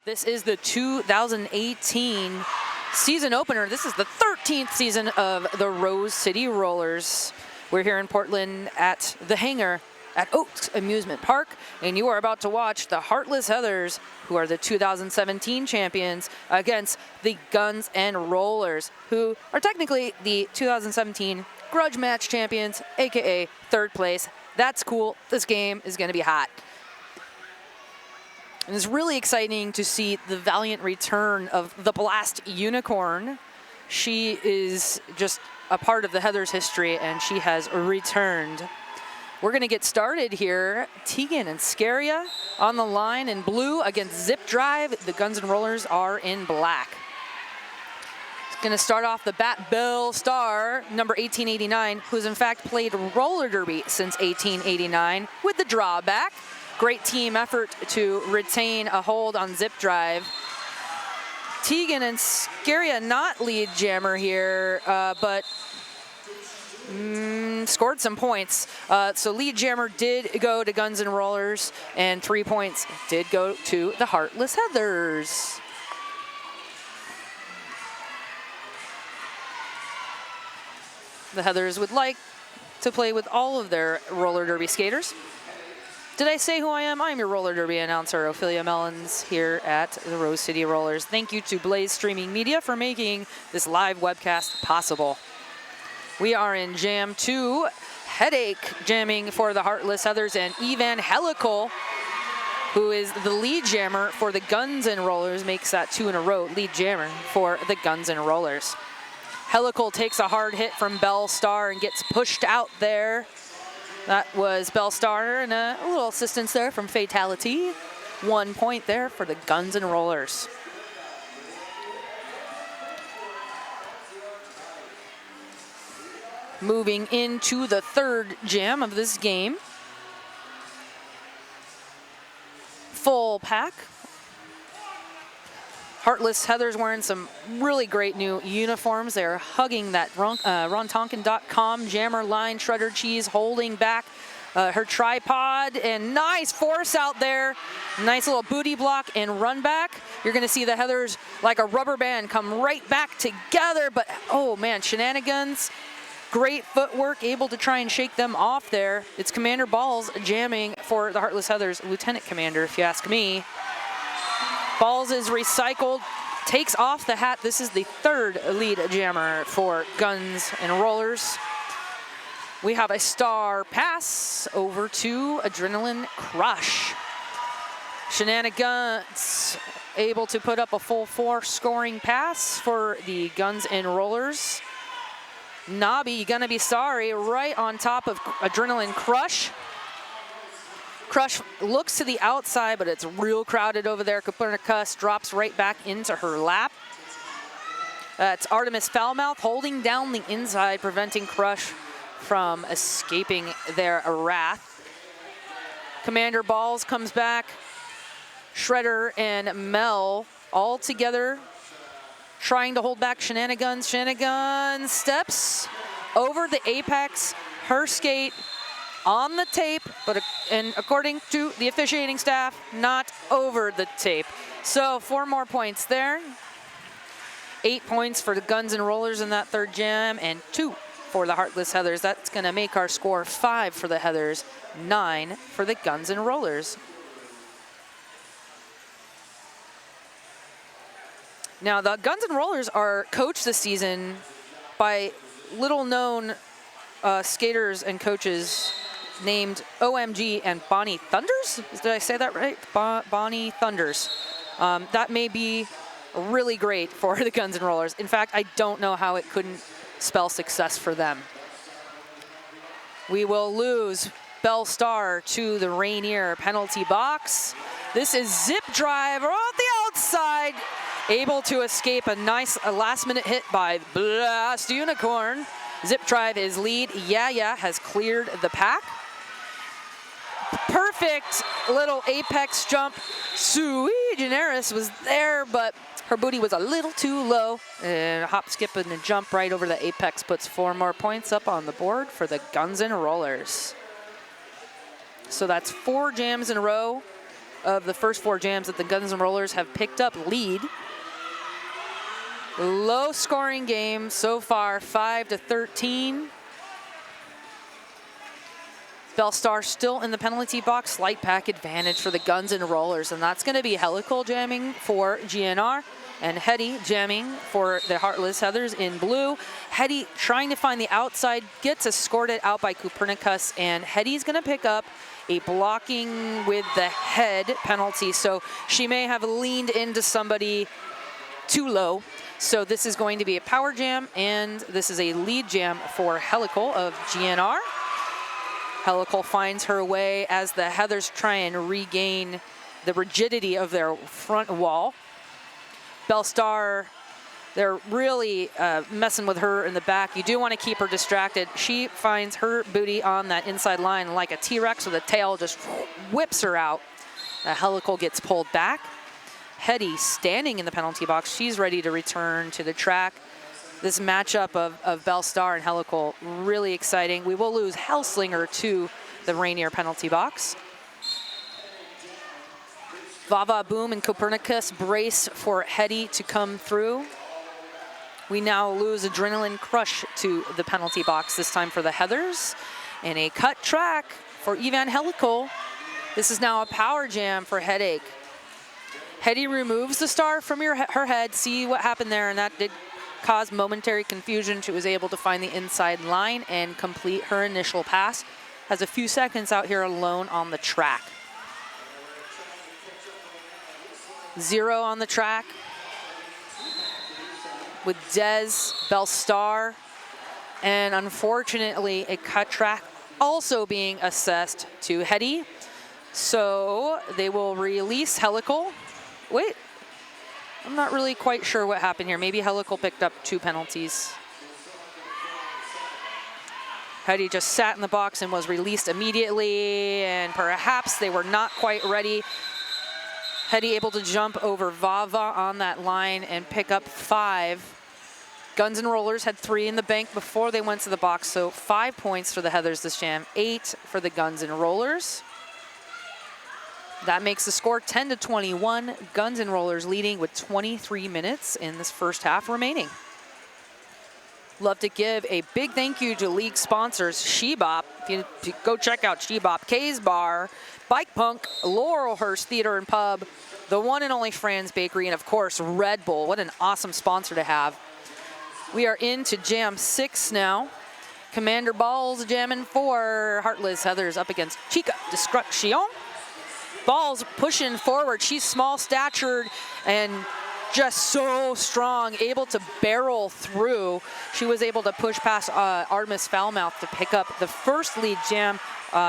This is the 2018 season opener. This is the 13th season of the Rose City Rollers. We're here in Portland at the hangar at Oaks Amusement Park, and you are about to watch the Heartless Heathers, who are the 2017 champions, against the Guns and Rollers, who are technically the 2017 grudge match champions, aka third place. That's cool. This game is going to be hot. And it's really exciting to see the valiant return of the Blast Unicorn. She is just a part of the Heathers history, and she has returned. We're going to get started here. Tegan and Scaria on the line in blue against Zip Drive. The Guns and Rollers are in black. It's going to start off the bat, Belle Star, number 1889, who's in fact played roller derby since 1889 with the drawback. Great team effort to retain a hold on Zip Drive. Tegan and Scaria not lead jammer here, but scored some points. So lead jammer did go to Guns and Rollers, and 3 points did go to the Heartless Heathers. The Heathers would like to play with all of their roller derby skaters. Did I say who I am? I'm your roller derby announcer, Ophelia Mellons, here at the Rose City Rollers. Thank you to Blaze Streaming Media for making this live webcast possible. We are in Jam 2, Headache jamming for the Heartless Heathers, and Evangelical, who is the lead jammer for the Guns and Rollers, makes that 2 in a row, lead jammer for the Guns and Rollers. Helical takes a hard hit from Belle Star and gets pushed out there. That was Belle Star, and a little assistance there from Fatality. 1 point there for the Guns and Rollers. Moving into the third jam of this game. Full pack. Heartless Heathers wearing some really great new uniforms. They're hugging that rontonkin.com jammer line, shredder cheese, holding back her tripod, and nice force out there. Nice little booty block and run back. You're gonna see the Heathers like a rubber band come right back together, but oh man, shenanigans. Great footwork, able to try and shake them off there. It's Commander Balls jamming for the Heartless Heathers, Lieutenant Commander, if you ask me. Balls is recycled, takes off the hat. This is the third lead jammer for Guns and Rollers. We have a star pass over to Adrenaline Crush. Shenanigans able to put up a full 4 scoring pass for the Guns and Rollers. Nobby, gonna be sorry, right on top of Adrenaline Crush. Crush looks to the outside, but it's real crowded over there. Copernicus drops right back into her lap. It's Artemis Foulmouth holding down the inside, preventing Crush from escaping their wrath. Commander Balls comes back. Shredder and Mel all together, trying to hold back Shenanigans. Shenanigans steps over the apex, her skate on the tape, and according to the officiating staff, not over the tape. So 4 more points there. 8 points for the Guns and Rollers in that third jam, and 2 for the Heartless Heathers. That's gonna make our score 5 for the Heathers, 9 for the Guns and Rollers. Now, the Guns and Rollers are coached this season by little-known skaters and coaches named OMG and Bonnie Thunders? Did I say that right? Bonnie Thunders. That may be really great for the Guns and Rollers. In fact, I don't know how it couldn't spell success for them. We will lose Belle Star to the Rainier penalty box. This is Zip Drive off the outside, able to escape a nice last-minute hit by Blast Unicorn. Zip Drive is lead. Yeah, has cleared the pack. Perfect little apex jump. Sui Generis was there, but her booty was a little too low. And a hop, skip, and a jump right over the apex puts 4 more points up on the board for the Guns and Rollers. So that's 4 jams in a row of the first 4 jams that the Guns N' Rollers have picked up lead. Low scoring game so far, 5-13. Bellstar still in the penalty box, slight pack advantage for the Guns N' Rollers, and that's gonna be Helical jamming for GNR and Hetty jamming for the Heartless Heathers in blue. Hetty trying to find the outside, gets escorted out by Copernicus, and Hetty's gonna pick up a blocking with the head penalty, so she may have leaned into somebody too low. So this is going to be a power jam, and this is a lead jam for Helical of GNR. Helical finds her way as the Heathers try and regain the rigidity of their front wall. Bellstar, they're really messing with her in the back. You do want to keep her distracted. She finds her booty on that inside line like a T-Rex with a tail, just whips her out. Helical gets pulled back. Hetty standing in the penalty box. She's ready to return to the track. This matchup of Bellstar and Helical, really exciting. We will lose Hellslinger to the Rainier penalty box. Vava Boom and Copernicus brace for Hetty to come through. We now lose Adrenaline Crush to the penalty box, this time for the Heathers. And a cut track for Evan Helical. This is now a power jam for Headache. Hetty removes the star from her head. See what happened there, and that did cause momentary confusion. She was able to find the inside line and complete her initial pass. Has a few seconds out here alone on the track. 0 on the track with Dez, Bellstar, and unfortunately a cut track also being assessed to Hetty. So they will release Helical. Wait, I'm not really quite sure what happened here. Maybe Helical picked up 2 penalties. Hetty just sat in the box and was released immediately, and perhaps they were not quite ready. Hetty able to jump over Vava on that line and pick up 5. Guns N' Rollers had 3 in the bank before they went to the box, so 5 points for the Heathers this jam, 8 for the Guns N' Rollers. That makes the score 10-21. Guns N' Rollers leading with 23 minutes in this first half remaining. Love to give a big thank you to league sponsors, Shebop. If you go check out Shebop, K's Bar, Bike Punk, Laurelhurst Theater and Pub, the one and only Fran's Bakery, and of course, Red Bull. What an awesome sponsor to have. We are into Jam 6 now. Commander Balls jamming for Heartless Heathers up against Chica Destruction. Balls pushing forward. She's small-statured and just so strong, able to barrel through. She was able to push past Artemis Foulmouth to pick up the first lead jam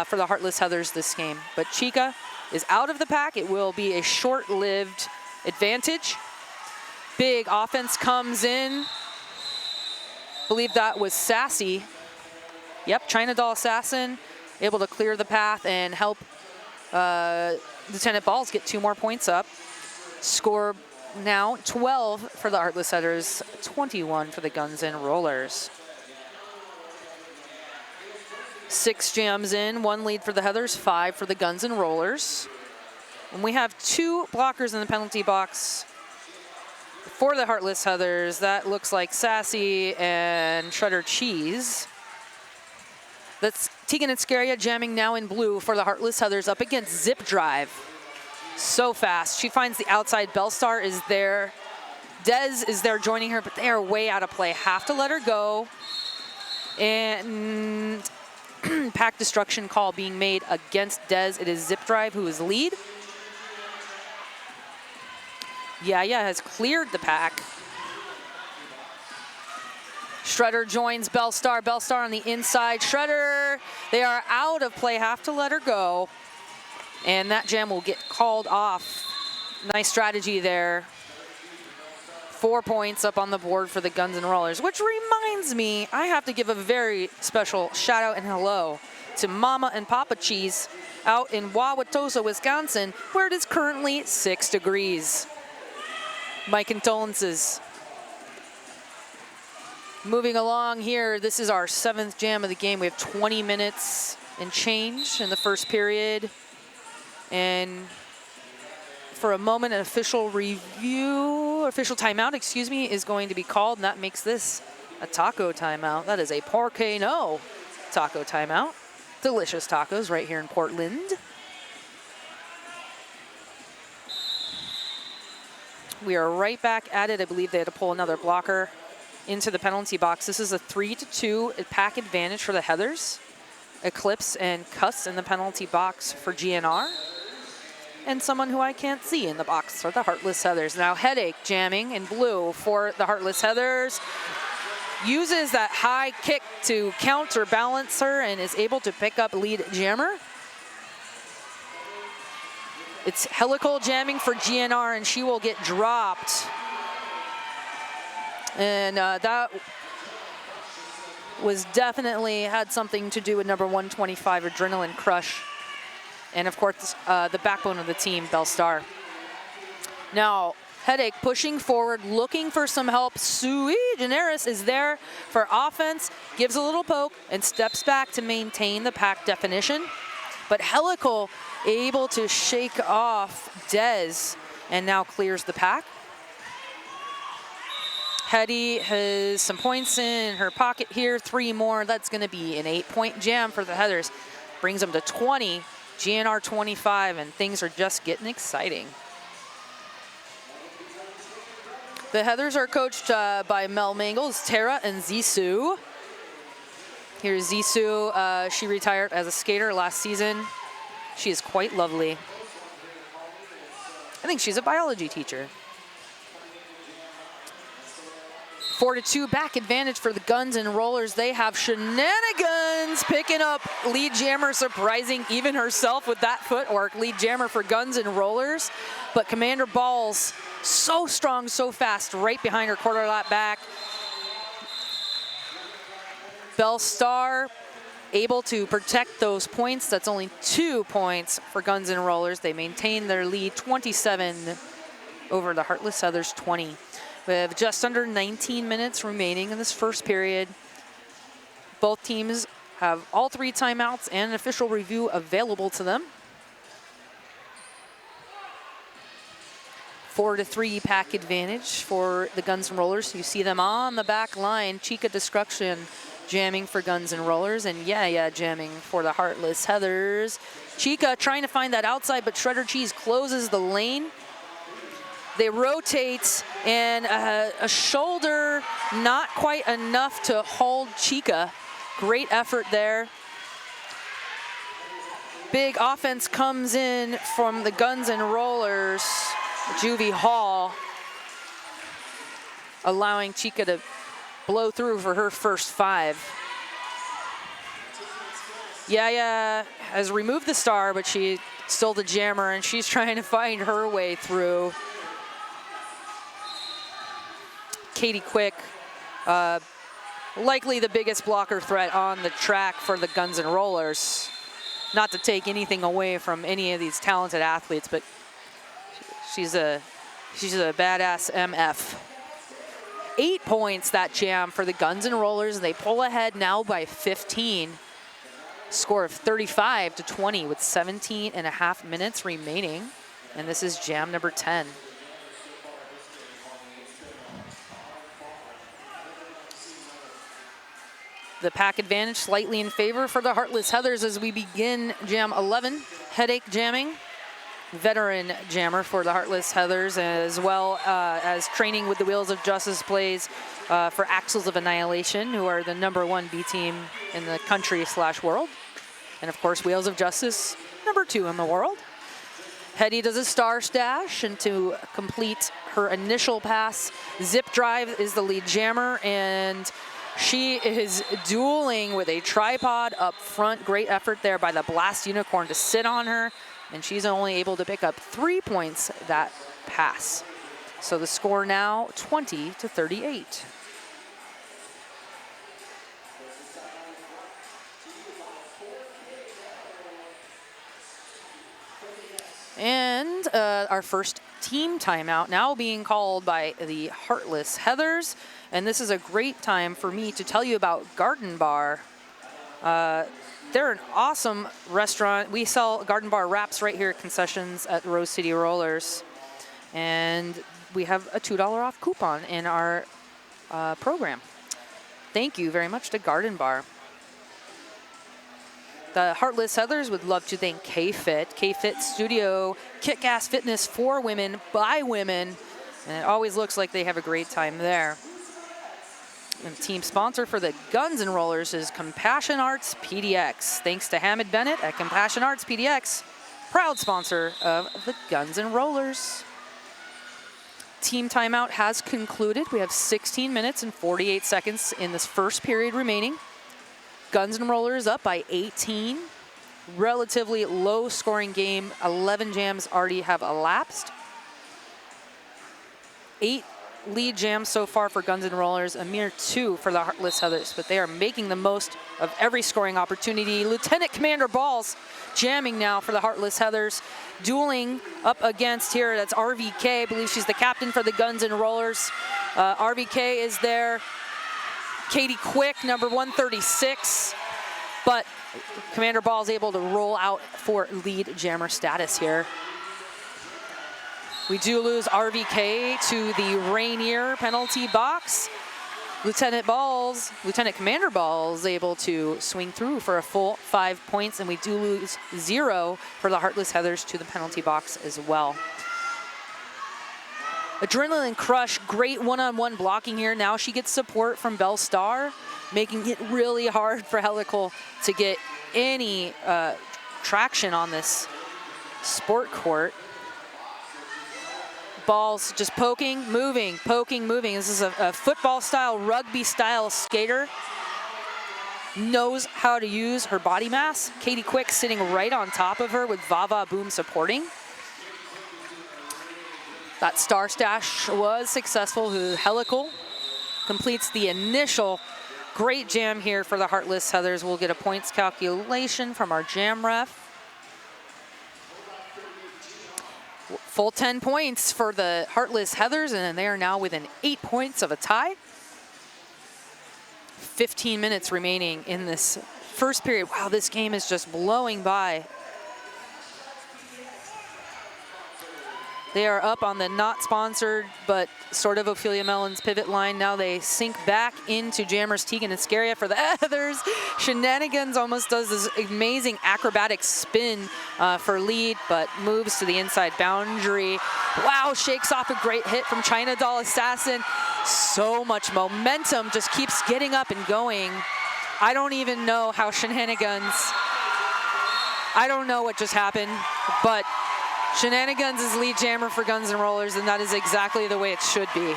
for the Heartless Heathers this game. But Chica is out of the pack. It will be a short-lived advantage. Big offense comes in. Believe that was Sassy. Yep, China Doll Assassin able to clear the path and help Lieutenant Balls get 2 more points up. Score now 12 for the Heartless Heathers, 21 for the Guns N' Rollers. 6 jams in, 1 lead for the Heathers, 5 for the Guns N' Rollers. And we have 2 blockers in the penalty box for the Heartless Heathers. That looks like Sassy and Shredder Cheese. That's Tegan and Scaria jamming now in blue for the Heartless Heathers up against Zip Drive. So fast. She finds the outside. Bellstar is there. Dez is there joining her, but they are way out of play. Have to let her go. And pack destruction call being made against Dez. It is Zip Drive who is lead. Yaya has cleared the pack. Shredder joins Bellstar. Bellstar on the inside. Shredder, they are out of play. Have to let her go. And that jam will get called off. Nice strategy there. 4 points up on the board for the Guns N' Rollers, which reminds me, I have to give a very special shout out and hello to Mama and Papa Cheese out in Wauwatosa, Wisconsin, where it is currently 6 degrees. My condolences. Moving along here, this is our 7th jam of the game. We have 20 minutes and change in the first period. And for a moment. An official timeout, excuse me, is going to be called, and that makes this a taco timeout. That is a Porque No taco timeout. Delicious tacos right here in Portland. We are right back at it. I believe they had to pull another blocker into the penalty box. This is a 3-2 pack advantage for the Heathers. Eclipse and Cuss in the penalty box for GNR. And someone who I can't see in the box for the Heartless Heathers. Now Headache jamming in blue for the Heartless Heathers. Uses that high kick to counterbalance her and is able to pick up lead jammer. It's helical jamming for GNR, and she will get dropped. And that was definitely had something to do with number 125, Adrenaline Crush. And of course, the backbone of the team, Belle Star. Now, Headache pushing forward, looking for some help. Sui Generis is there for offense, gives a little poke, and steps back to maintain the pack definition. But Helical able to shake off Dez and now clears the pack. Hetty has some points in her pocket here, 3 more. That's going to be an 8-point jam for the Heathers. Brings them to 20, GNR 25, and things are just getting exciting. The Heathers are coached by Mel Mangles, Tara, and Zissou. Here's Zissou. She retired as a skater last season. She is quite lovely. I think she's a biology teacher. 4-2 back advantage for the Guns and Rollers. They have Shenanigans picking up lead jammer, surprising even herself with that footwork. Lead jammer for Guns and Rollers. But Commander Balls, so strong, so fast, right behind her quarter lap back. Belle Star able to protect those points. That's only 2 points for Guns and Rollers. They maintain their lead, 27 over the Heartless Heathers 20. We have just under 19 minutes remaining in this first period. Both teams have all 3 timeouts and an official review available to them. 4-3 pack advantage for the Guns and Rollers. You see them on the back line. Chica Destruction jamming for Guns and Rollers, and yeah, jamming for the Heartless Heathers. Chica trying to find that outside, but Shredder Cheese closes the lane. They rotate, and a shoulder not quite enough to hold Chica. Great effort there. Big offense comes in from the Guns and Rollers. Juvie Hall allowing Chica to blow through for her first 5. Yaya has removed the star, but she's still the jammer, and she's trying to find her way through. Katie Quick, likely the biggest blocker threat on the track for the Guns and Rollers. Not to take anything away from any of these talented athletes, but she's a badass MF. 8 points, that jam for the Guns and Rollers. They pull ahead now by 15. Score of 35-20 with 17.5 minutes remaining. And this is jam number 10. The pack advantage slightly in favor for the Heartless Heathers as we begin jam 11. Headache jamming. Veteran jammer for the Heartless Heathers, as well as training with the Wheels of Justice plays for Axles of Annihilation, who are the #1 B team in the country/world. And of course, Wheels of Justice, #2 in the world. Hetty does a star stash, and to complete her initial pass, Zip Drive is the lead jammer, and she is dueling with a tripod up front. Great effort there by the Blast Unicorn to sit on her. And she's only able to pick up 3 points that pass. So the score now 20-38. And our first team timeout now being called by the Heartless Heathers. And this is a great time for me to tell you about Garden Bar. They're an awesome restaurant. We sell Garden Bar wraps right here at concessions at Rose City Rollers. And we have a $2 off coupon in our program. Thank you very much to Garden Bar. The Heartless Heathers would love to thank K-Fit. K-Fit Studio, kick-ass fitness for women, by women. And it always looks like they have a great time there. And team sponsor for the Guns and Rollers is Compassion Arts PDX. Thanks to Hamid Bennett at Compassion Arts PDX, proud sponsor of the Guns and Rollers. Team timeout has concluded. We have 16 minutes and 48 seconds in this first period remaining. Guns and Rollers up by 18. Relatively low scoring game. 11 jams already have elapsed. 8 lead jams so far for Guns and Rollers, a mere 2 for the Heartless Heathers, but they are making the most of every scoring opportunity. Lieutenant Commander Balls jamming now for the Heartless Heathers. Dueling up against here, that's RVK. I believe she's the captain for the Guns and Rollers. RVK is there. Katie Quick, number 136. But Commander Ball is able to roll out for lead jammer status here. We do lose RVK to the Rainier penalty box. Lieutenant Commander Balls able to swing through for a full 5 points, and we do lose 0 for the Heartless Heathers to the penalty box as well. Adrenaline Crush, great one-on-one blocking here. Now she gets support from Belle Star, making it really hard for Helical to get any traction on this sport court. Balls just poking, moving, poking, moving. This is a football-style, rugby-style skater. Knows how to use her body mass. Katie Quick sitting right on top of her with Vava Boom supporting. That Star Stash was successful. Helical completes the initial great jam here for the Heartless Heathers. We'll get a points calculation from our jam ref. Full 10 points for the Heartless Heathers, and they are now within 8 points of a tie. 15 minutes remaining in this first period. Wow, this game is just blowing by. They are up on the not sponsored, but sort of Ophelia Mellon's pivot line. Now they sink back into jammers Tegan and Scaria for the Heathers. Shenanigans almost does this amazing acrobatic spin for lead, but moves to the inside boundary. Wow, shakes off a great hit from China Doll Assassin. So much momentum, just keeps getting up and going. I don't even know how Shenanigans, I don't know what just happened, but Shenanigans is lead jammer for Guns and Rollers, and that is exactly the way it should be.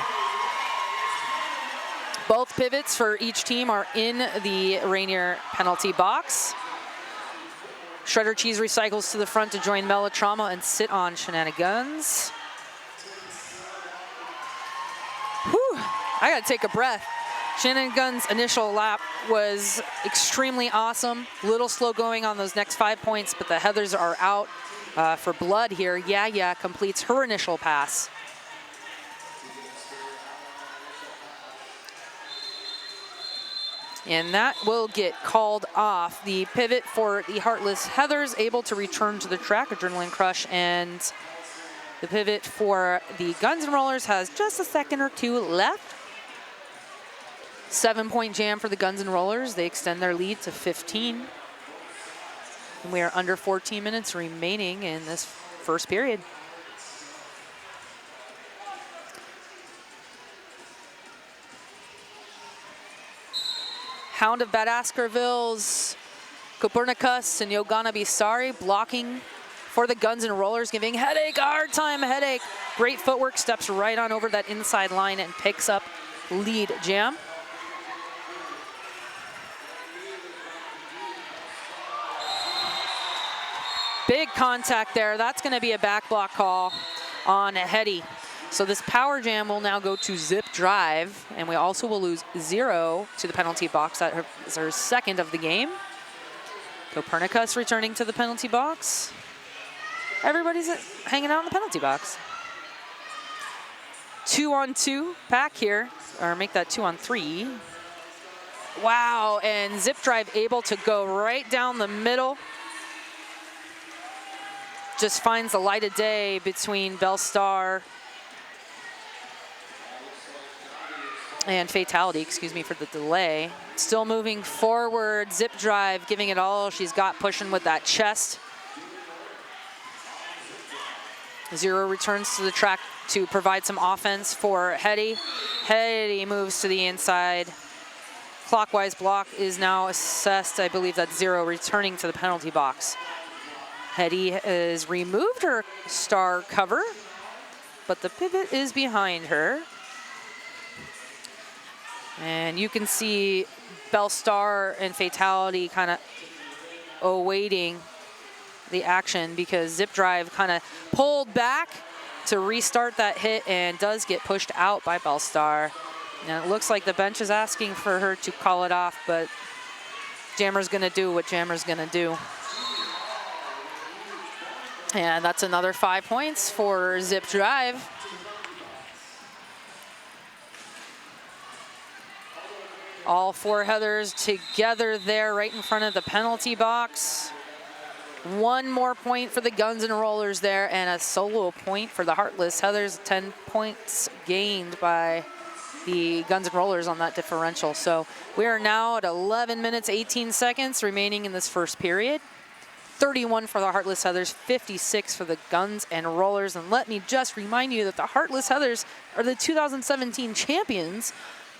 Both pivots for each team are in the Rainier penalty box. Shredder Cheese recycles to the front to join Melodrama and sit on Shenanigans. Whew, I gotta take a breath. Shenanigans' initial lap was extremely awesome. Little slow going on those next 5 points, but the Heathers are out for blood here. Yeah, completes her initial pass. And that will get called off. The pivot for the Heartless Heathers able to return to the track, Adrenaline Crush, and the pivot for the Guns and Rollers has just a second or two left. 7-point jam for the Guns and Rollers. They extend their lead to 15. And we are under 14 minutes remaining in this first period. Hound of Badaskerville's Copernicus and Yogana Bisari blocking for the Guns and Rollers, giving Headache a hard time. Headache, great footwork, steps right on over that inside line and picks up lead jam. Big contact there. That's going to be a back block call on Hetty. So this power jam will now go to zip drive, and we also will lose 0 to the penalty box. That is her second of the game. Copernicus returning to the penalty box. Everybody's hanging out in the penalty box. 2-on-2 pack here, or make that 2-on-3. Wow, and zip drive able to go right down the middle. Just finds the light of day between Belle Star and Fatality, excuse me for the delay. Still moving forward, Zip Drive, giving it all she's got, pushing with that chest. Zero returns to the track to provide some offense for Hetty. Hetty moves to the inside. Clockwise block is now assessed. I believe that's Zero returning to the penalty box. Hetty has removed her star cover, but the pivot is behind her. And you can see Bellstar and Fatality kind of awaiting the action because Zip Drive kind of pulled back to restart that hit and does get pushed out by Bellstar. And it looks like the bench is asking for her to call it off, but Jammer's gonna do what Jammer's gonna do. And that's another 5 points for Zip Drive. All four Heathers together there right in front of the penalty box. One more point for the Guns and Rollers there, and a solo point for the Heartless Heathers. 10 points gained by the Guns and Rollers on that differential. So we are now at 11 minutes, 18 seconds remaining in this first period. 31 for the Heartless Heathers, 56 for the Guns and Rollers. And let me just remind you that the Heartless Heathers are the 2017 champions,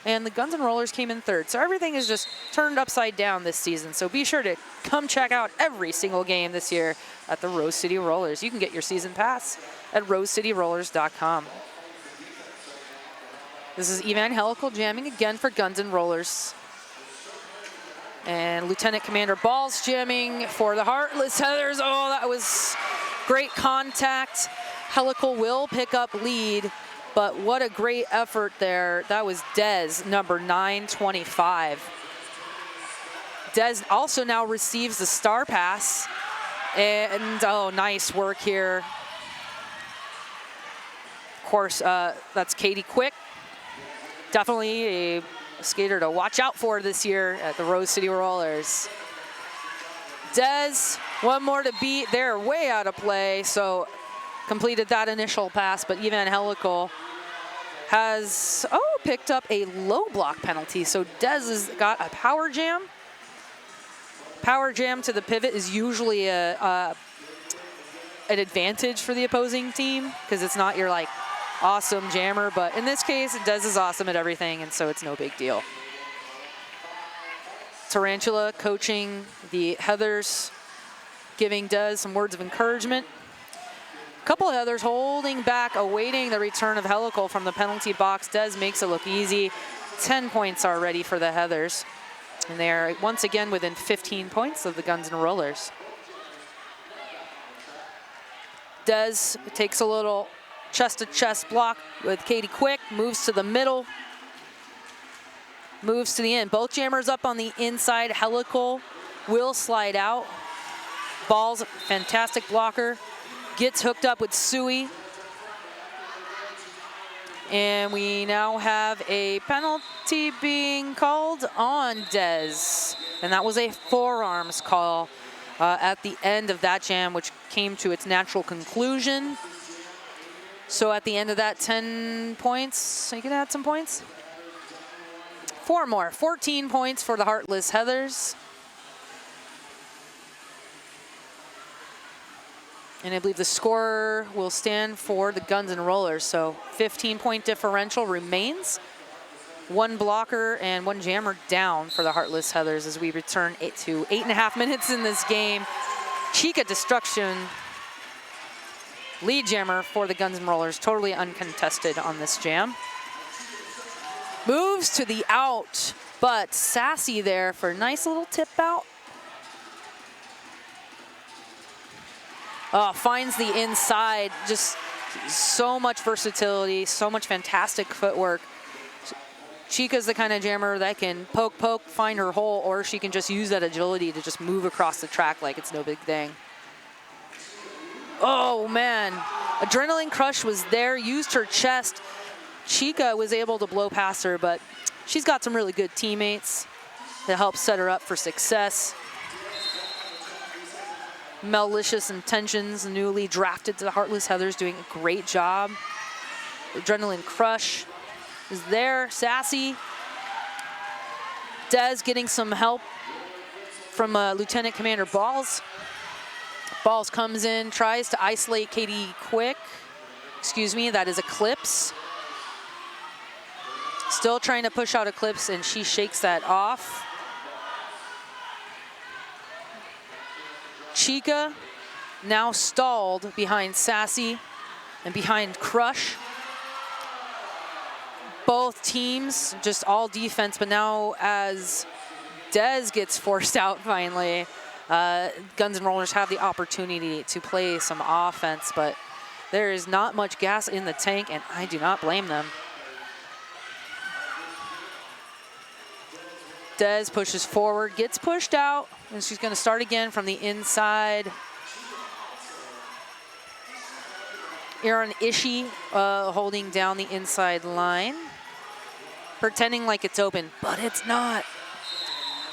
and the Guns and Rollers came in third. So everything is just turned upside down this season. So be sure to come check out every single game this year at the Rose City Rollers. You can get your season pass at rosecityrollers.com. This is Evangelical jamming again for Guns and Rollers. And Lieutenant Commander Balls jamming for the Heartless Heathers. Oh, that was great contact. Helical will pick up lead, but what a great effort there. That was Dez, number 925. Dez also now receives the star pass. And, oh, nice work here. Of course, that's Katie Quick. Definitely a skater to watch out for this year at the Rose City Rollers. Dez, one more to beat. They're way out of play, so completed that initial pass, but Evangelical has, picked up a low block penalty. So Dez has got a power jam. Power jam to the pivot is usually an advantage for the opposing team because it's not your like awesome jammer, but in this case, Dez is awesome at everything, and so it's no big deal. Tarantula coaching the Heathers, giving Dez some words of encouragement. A couple of Heathers holding back, awaiting the return of Helical from the penalty box. Dez makes it look easy. 10 points already for the Heathers, and they are once again within 15 points of the Guns and Rollers. Dez takes a little chest-to-chest block with Katie Quick, moves to the middle, moves to the end. Both jammers up on the inside. Helical will slide out. Balls, fantastic blocker. Gets hooked up with Sui. And we now have a penalty being called on Dez. And that was a forearms call at the end of that jam, which came to its natural conclusion. So at the end of that, 10 points. Are you gonna add some points? 4 more, 14 points for the Heartless Heathers. And I believe the score will stand for the Guns and Rollers. So 15-point differential remains. 1 blocker and 1 jammer down for the Heartless Heathers as we return to 8.5 minutes in this game. Chica Destruction, lead jammer for the Guns and Rollers, totally uncontested on this jam. Moves to the out, but Sassy there for a nice little tip out. Finds the inside, just so much versatility, so much fantastic footwork. Chica's the kind of jammer that can poke, find her hole, or she can just use that agility to just move across the track like it's no big thing. Oh man, Adrenaline Crush was there, used her chest. Chica was able to blow past her, but she's got some really good teammates to help set her up for success. Malicious Intentions, newly drafted to the Heartless Heathers, doing a great job. Adrenaline Crush is there. Sassy. Des getting some help from Lieutenant Commander Balls. Balls comes in, tries to isolate Katie Quick. Excuse me, that is Eclipse. Still trying to push out Eclipse, and she shakes that off. Chica now stalled behind Sassy and behind Crush. Both teams just all defense, but now as Des gets forced out finally, Guns N' Rollers have the opportunity to play some offense, but there is not much gas in the tank, and I do not blame them. Des pushes forward, gets pushed out, and she's going to start again from the inside. Erin Ishii holding down the inside line, pretending like it's open, but it's not.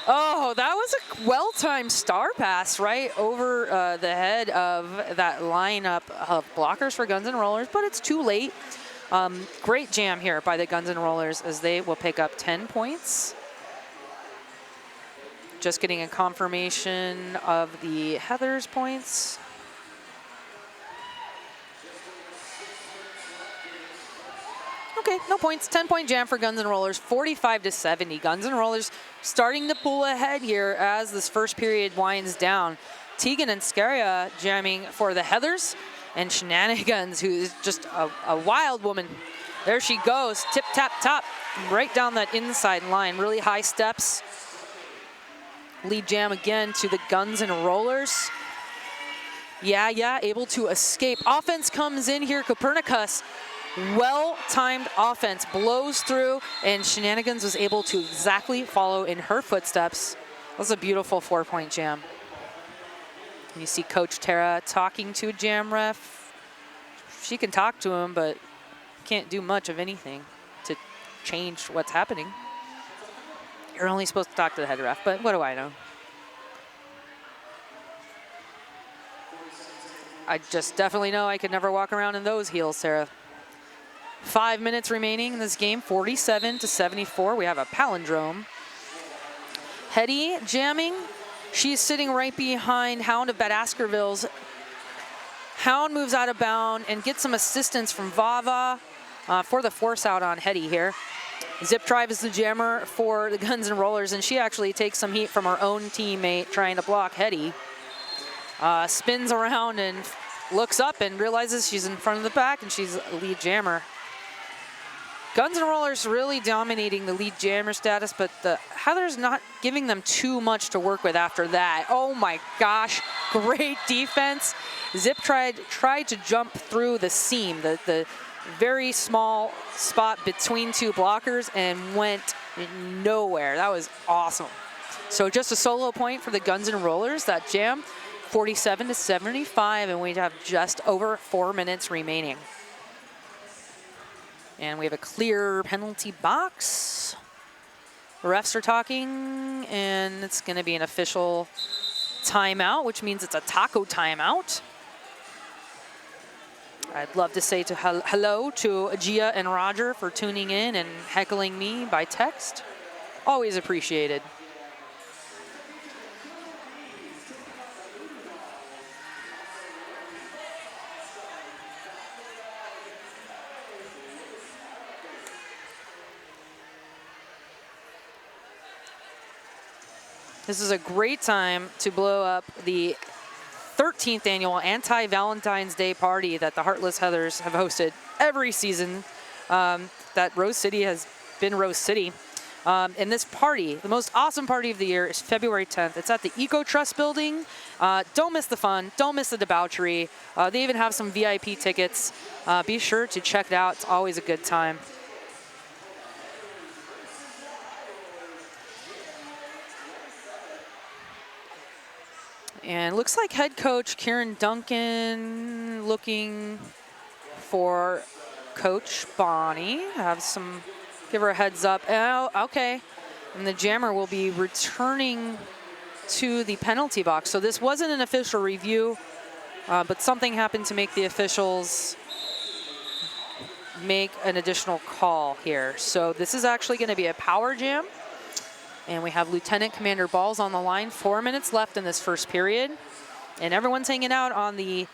Oh, that was a well-timed star pass right over the head of that lineup of blockers for Guns N' Rollers, but it's too late. Great jam here by the Guns N' Rollers as they will pick up 10 points. Just getting a confirmation of the Heathers points. Okay, no points. 10-point jam for Guns N' Rollers, 45-70. Guns N' Rollers starting to pull ahead here as this first period winds down. Tegan and Scaria jamming for the Heathers, and Shenanigans, who is just a wild woman. There she goes, tip, tap, top, right down that inside line. Really high steps. Lead jam again to the Guns N' Rollers. Yeah, able to escape. Offense comes in here, Copernicus. Well-timed offense blows through, and Shenanigans was able to exactly follow in her footsteps. That was a beautiful 4-point jam. And you see Coach Tara talking to a jam ref. She can talk to him, but can't do much of anything to change what's happening. You're only supposed to talk to the head ref, but what do I know? I just definitely know I could never walk around in those heels, Sarah. 5 minutes remaining in this game, 47-74. We have a palindrome. Hetty jamming. She's sitting right behind Hound of Bad Askerville's. Hound moves out of bound and gets some assistance from Vava for the force out on Hetty here. Zip Drive is the jammer for the Guns N' Rollers, and she actually takes some heat from her own teammate trying to block Hetty. Spins around and looks up and realizes she's in front of the pack, and she's a lead jammer. Guns N' Rollers really dominating the lead jammer status, but the Heather's not giving them too much to work with after that. Oh my gosh, great defense. Zip tried to jump through the seam, the very small spot between two blockers, and went nowhere. That was awesome. So just a solo point for the Guns N' Rollers, that jam, 47-75, and we have just over 4 minutes remaining. And we have a clear penalty box. Refs are talking, and it's going to be an official timeout, which means it's a taco timeout. I'd love to say hello to Gia and Roger for tuning in and heckling me by text. Always appreciated. This is a great time to blow up the 13th annual anti-Valentine's Day party that the Heartless Heathers have hosted every season. That Rose City has been Rose City. And this party, the most awesome party of the year, is February 10th. It's at the Eco Trust building. Don't miss the fun. Don't miss the debauchery. They even have some VIP tickets. Be sure to check it out. It's always a good time. And looks like head coach Kieran Duncan looking for Coach Bonnie. Give her a heads up. Oh, okay. And the jammer will be returning to the penalty box. So this wasn't an official review, but something happened to make the officials make an additional call here. So this is actually going to be a power jam. And we have Lieutenant Commander Balls on the line. 4 minutes left in this first period. And everyone's hanging out on the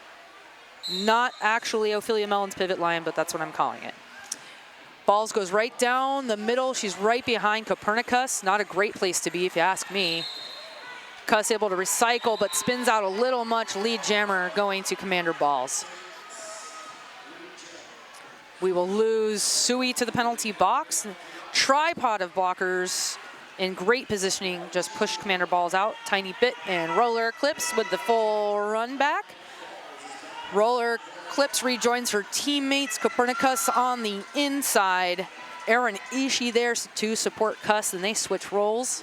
not actually Ophelia Mellon's pivot line, but that's what I'm calling it. Balls goes right down the middle. She's right behind Copernicus. Not a great place to be if you ask me. Cuss able to recycle, but spins out a little much. Lead jammer going to Commander Balls. We will lose Sui to the penalty box. Tripod of blockers in great positioning just pushed Commander Balls out. Tiny bit and Roller Eclipse with the full run back. Roller Eclipse rejoins her teammates. Copernicus on the inside. Aaron Ishii there to support Cuss, and they switch roles.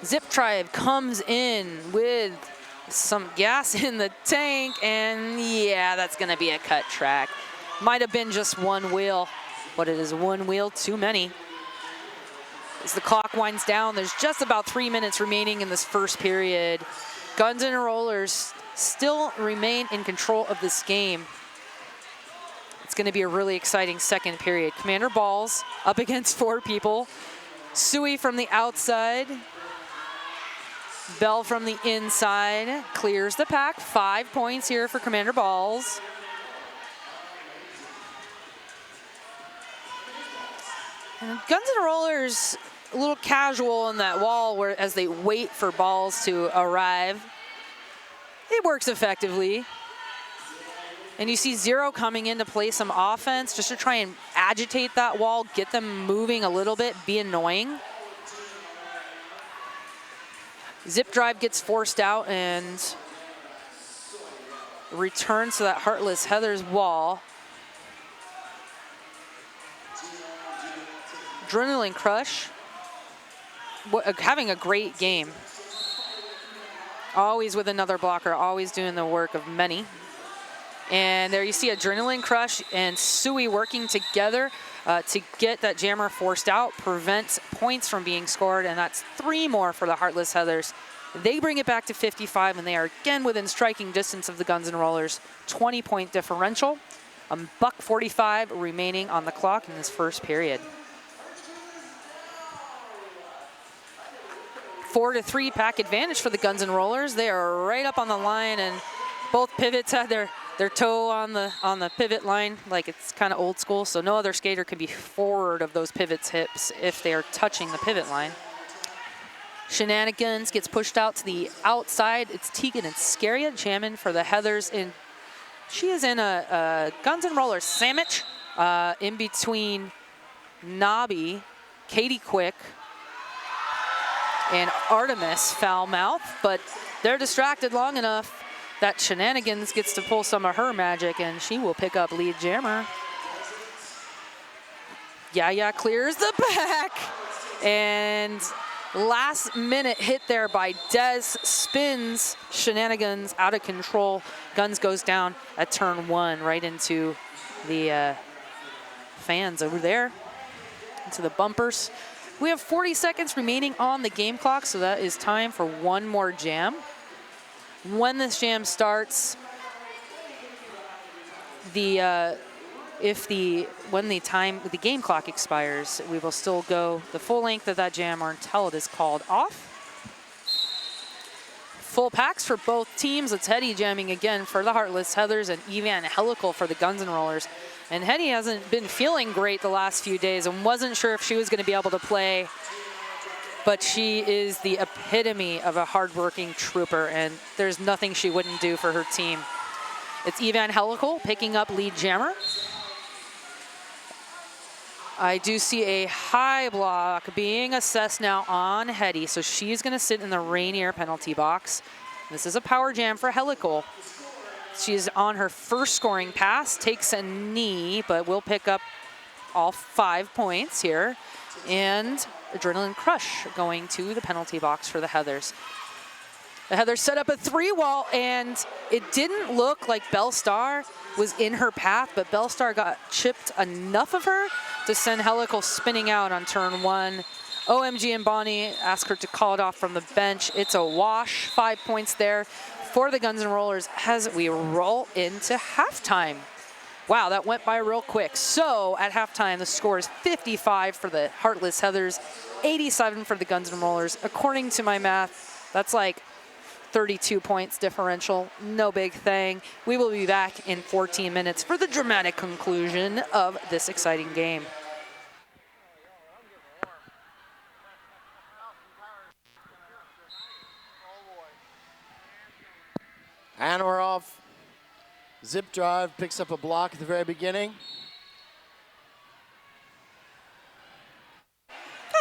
Zip Tribe comes in with some gas in the tank, and yeah, that's gonna be a cut track. Might have been just one wheel, but it is one wheel too many. As the clock winds down, there's just about 3 minutes remaining in this first period. Guns and Rollers still remain in control of this game. It's gonna be a really exciting second period. Commander Balls up against 4 people. Sui from the outside. Bell from the inside clears the pack. 5 points here for Commander Balls. And Guns and Rollers a little casual on that wall where as they wait for Balls to arrive. It works effectively. And you see Zero coming in to play some offense just to try and agitate that wall, get them moving a little bit, be annoying. Zip Drive gets forced out and returns to that Heartless Heather's wall. Adrenaline Crush, having a great game. Always with another blocker, always doing the work of many. And there you see Adrenaline Crush and Sui working together to get that jammer forced out, prevents points from being scored, and that's 3 more for the Heartless Heathers. They bring it back to 55, and they are again within striking distance of the Guns and Rollers. 20-point differential. $1:45 remaining on the clock in this first period. 4-3 pack advantage for the Guns and Rollers. They are right up on the line, and both pivots had their toe on the pivot line, like it's kind of old school, so no other skater can be forward of those pivots' hips if they are touching the pivot line. Shenanigans gets pushed out to the outside. It's Tegan and Scaria jamming for the Heathers, and she is in a Guns and Rollers sandwich in between Nobby, Katie Quick, and Artemis foul mouth, but they're distracted long enough that Shenanigans gets to pull some of her magic, and she will pick up lead jammer. Yaya clears the back, and last minute hit there by Dez spins Shenanigans out of control. Guns goes down at turn 1 right into the fans over there, into the bumpers. We have 40 seconds remaining on the game clock, so that is time for one more jam. When this jam starts, when the game clock expires, we will still go the full length of that jam or until it is called off. Full packs for both teams. It's Hetty jamming again for the Heartless Heathers and Evan Helical for the Guns and Rollers. And Hetty hasn't been feeling great the last few days and wasn't sure if she was going to be able to play. But she is the epitome of a hardworking trooper, and there's nothing she wouldn't do for her team. It's Evan Helical picking up lead jammer. I do see a high block being assessed now on Hetty, so she's going to sit in the Rainier penalty box. This is a power jam for Helical. She's on her first scoring pass, takes a knee, but will pick up all 5 points here. And Adrenaline Crush going to the penalty box for the Heathers. The Heathers set up a 3-wall, and it didn't look like Bellstar was in her path, but Bellstar got chipped enough of her to send Helical spinning out on turn 1. OMG and Bonnie ask her to call it off from the bench. It's a wash, 5 points there for the Guns and Rollers as we roll into halftime. Wow, that went by real quick. So at halftime, the score is 55 for the Heartless Heathers, 87 for the Guns N' Rollers. According to my math, that's like 32 points differential. No big thing. We will be back in 14 minutes for the dramatic conclusion of this exciting game. And we're off. Zip drive picks up a block at the very beginning.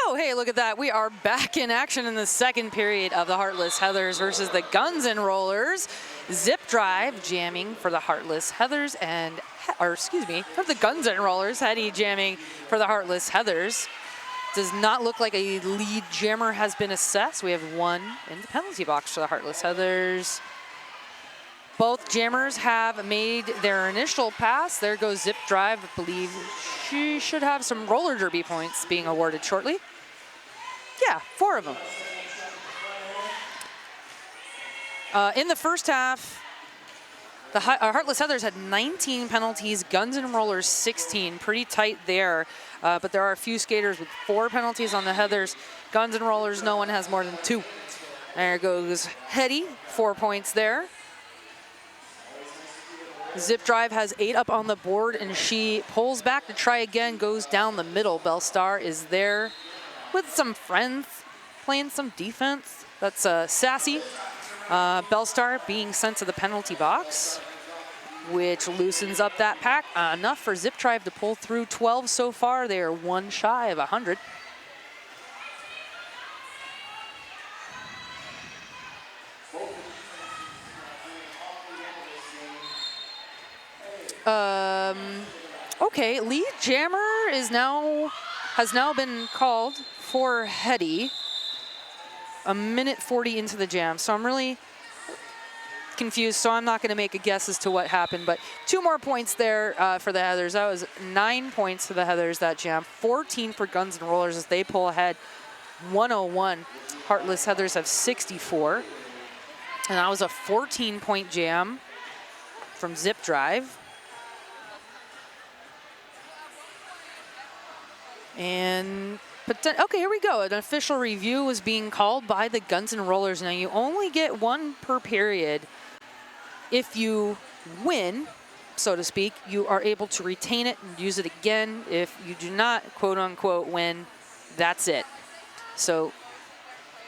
Oh, hey, look at that. We are back in action in the second period of the Heartless Heathers versus the Guns N' Rollers. Zip drive jamming for the Heartless Heathers and, or excuse me, for the Guns N' Rollers. Heady jamming for the Heartless Heathers. Does not look like a lead jammer has been assessed. We have one in the penalty box for the Heartless Heathers. Both jammers have made their initial pass. There goes Zip drive. I believe she should have some roller derby points being awarded shortly. Yeah, 4 of them. In the first half, the Heartless Heathers had 19 penalties, Guns N' Rollers 16. Pretty tight there, but there are a few skaters with 4 penalties on the Heathers. Guns N' Rollers, no one has more than 2. There goes Hetty, 4 points there. Zip drive has 8 up on the board, and she pulls back to try again, goes down the middle. Bellstar is there with some friends, playing some defense. That's Sassy. Bellstar being sent to the penalty box, which loosens up that pack. Enough for Zip drive to pull through 12 so far. They are 1 shy of 100. Okay, lead jammer has now been called for Hetty. A minute 40 into the jam, so I'm really confused, so I'm not going to make a guess as to what happened, but 2 more points there for the Heathers. That was 9 points for the Heathers, that jam. 14 for Guns N' Rollers as they pull ahead 101. Heartless Heathers have 64. And that was a 14-point jam from Zip drive. And okay, here we go. An official review was being called by the Guns N' Rollers. Now you only get 1 per period. If you win, so to speak, you are able to retain it and use it again. If you do not, quote unquote, win, that's it. So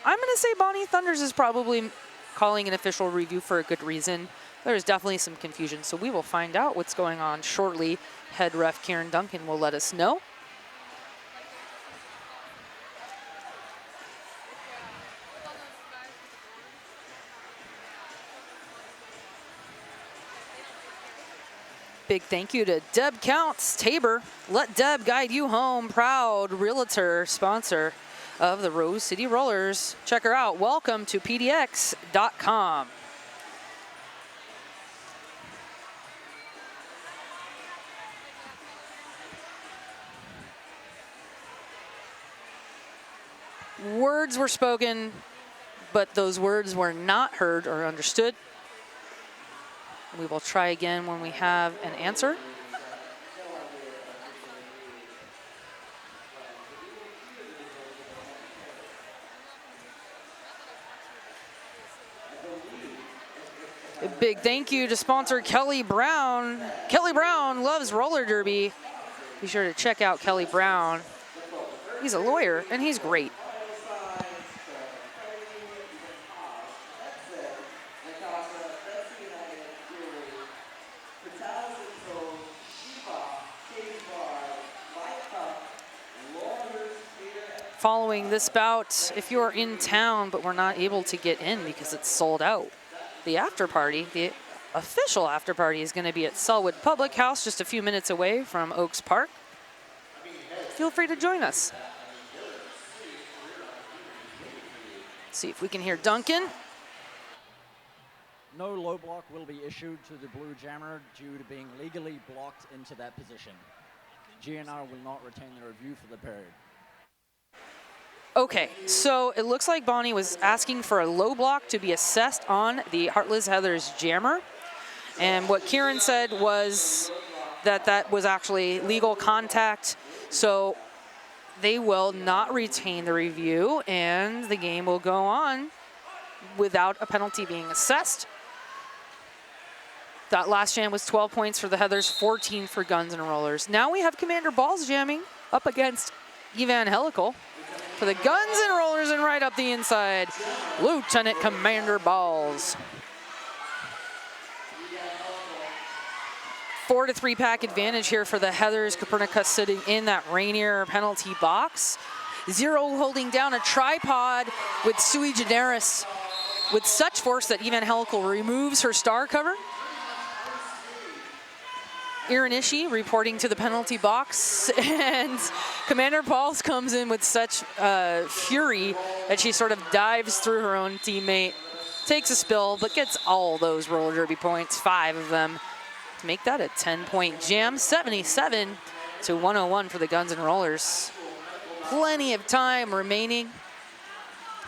I'm going to say Bonnie Thunders is probably calling an official review for a good reason. There's definitely some confusion, so we will find out what's going on shortly. Head ref Kieran Duncan will let us know. Big thank you to Deb Counts, Tabor. Let Deb guide you home. Proud realtor, sponsor of the Rose City Rollers. Check her out. Welcome to PDX.com. Words were spoken, but those words were not heard or understood. We will try again when we have an answer. A big thank you to sponsor Kelly Brown. Kelly Brown loves roller derby. Be sure to check out Kelly Brown. He's a lawyer and he's great. Following this bout, if you're in town but we're not able to get in because it's sold out, the after party, the official after party, is going to be at Selwood Public House, just a few minutes away from Oaks Park. Feel free to join us. See if we can hear Duncan. No low block will be issued to the blue jammer due to being legally blocked into that position. GNR will not retain the review for the period. Okay, so it looks like Bonnie was asking for a low block to be assessed on the Heartless Heathers jammer. And what Kieran said was that was actually legal contact. So they will not retain the review, and the game will go on without a penalty being assessed. That last jam was 12 points for the Heathers, 14 for Guns and Rollers. Now we have Commander Balls jamming up against Evangelical for the Guns and Rollers, and right up the inside, Lieutenant Commander Balls. 4-3 pack advantage here for the Heathers. Copernicus sitting in that Rainier penalty box. Zero holding down a tripod with Sui Generis with such force that Evangelical removes her star cover. Iranishi reporting to the penalty box, and Commander Pauls comes in with such fury that she sort of dives through her own teammate, takes a spill, but gets all those roller derby points, 5 of them, to make that a 10-point jam, 77 to 101 for the Guns and Rollers. Plenty of time remaining,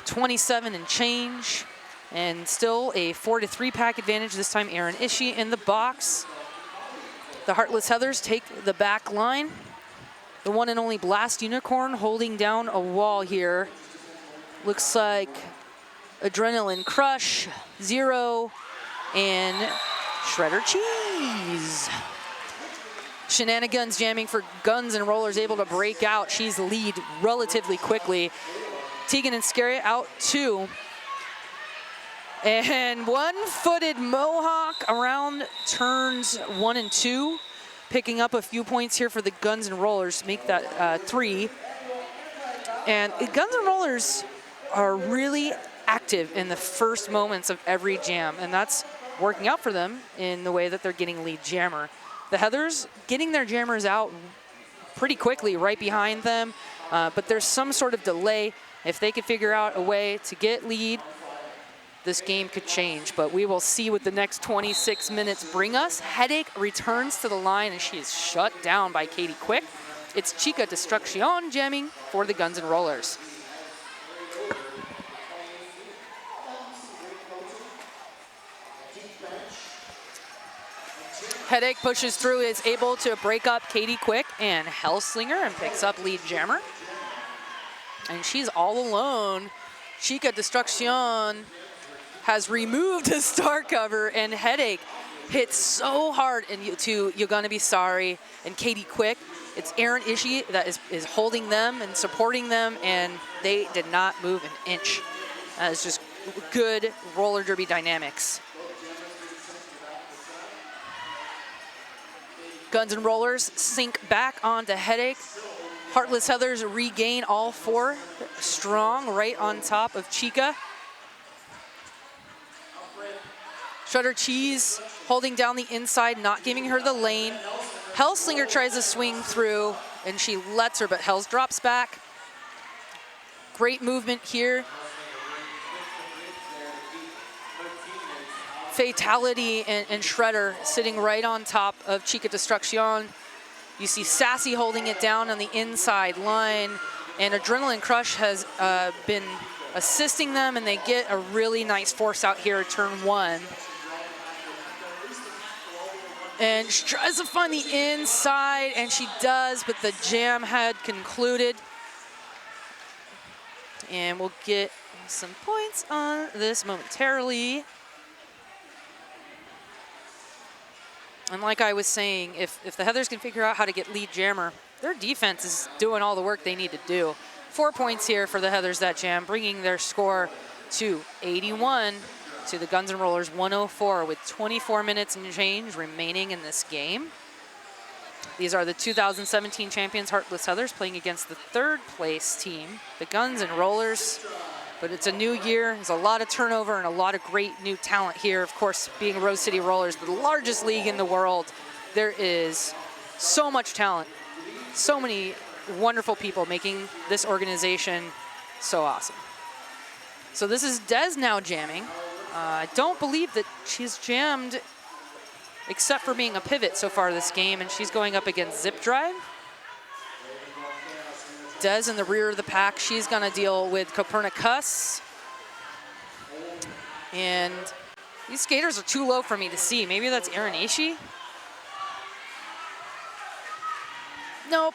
27 and change, and still a 4-3 pack advantage, this time Aaron Ishii in the box. The Heartless Heathers take the back line. The one and only Blast Unicorn holding down a wall here. Looks like Adrenaline Crush, Zero, and Shredder Cheese. Shenanigans jamming for Guns and Rollers, able to break out. She's the lead relatively quickly. Tegan and Scaria out 2. And one-footed Mohawk around turns 1 and 2, picking up a few points here for the Guns and Rollers to make that 3. And Guns and Rollers are really active in the first moments of every jam, and that's working out for them in the way that they're getting lead jammer. The Heathers getting their jammers out pretty quickly right behind them, but there's some sort of delay. If they could figure out a way to get lead, this game could change, but we will see what the next 26 minutes bring us. Headache returns to the line, and she is shut down by Katie Quick. It's Chica Destruction jamming for the Guns and Rollers. Headache pushes through, is able to break up Katie Quick and Hellslinger and picks up lead jammer. And she's all alone. Chica Destruction has removed his star cover, and Headache hits so hard to You're Gonna Be Sorry and Katie Quick. It's Aaron Ishii that is holding them and supporting them, and they did not move an inch. That is just good roller derby dynamics. Guns and Rollers sink back onto Headache. Heartless Heathers regain all 4 strong right on top of Chica. Shredder Cheese holding down the inside, not giving her the lane. Hellslinger tries to swing through, and she lets her, but Hells drops back. Great movement here. Fatality and Shredder sitting right on top of Chica Destruction. You see Sassy holding it down on the inside line, and Adrenaline Crush has been assisting them, and they get a really nice force out here at turn 1. And she tries to find the inside, and she does, but the jam had concluded. And we'll get some points on this momentarily. And like I was saying, if the Heathers can figure out how to get lead jammer, their defense is doing all the work they need to do. 4 points here for the Heathers that jam, bringing their score to 81 to the Guns and Rollers 104 with 24 minutes and change remaining in this game. These are the 2017 champions, Heartless Heathers, playing against the 3rd place team, the Guns and Rollers. But it's a new year. There's a lot of turnover and a lot of great new talent here. Of course, being Rose City Rollers, the largest league in the world, there is so much talent, so many wonderful people making this organization so awesome. So this is Des now jamming. I don't believe that she's jammed except for being a pivot so far this game, and she's going up against Zip Drive. Des in the rear of the pack, she's gonna deal with Copernicus. And these skaters are too low for me to see. Maybe that's Aaron Ishii. Nope.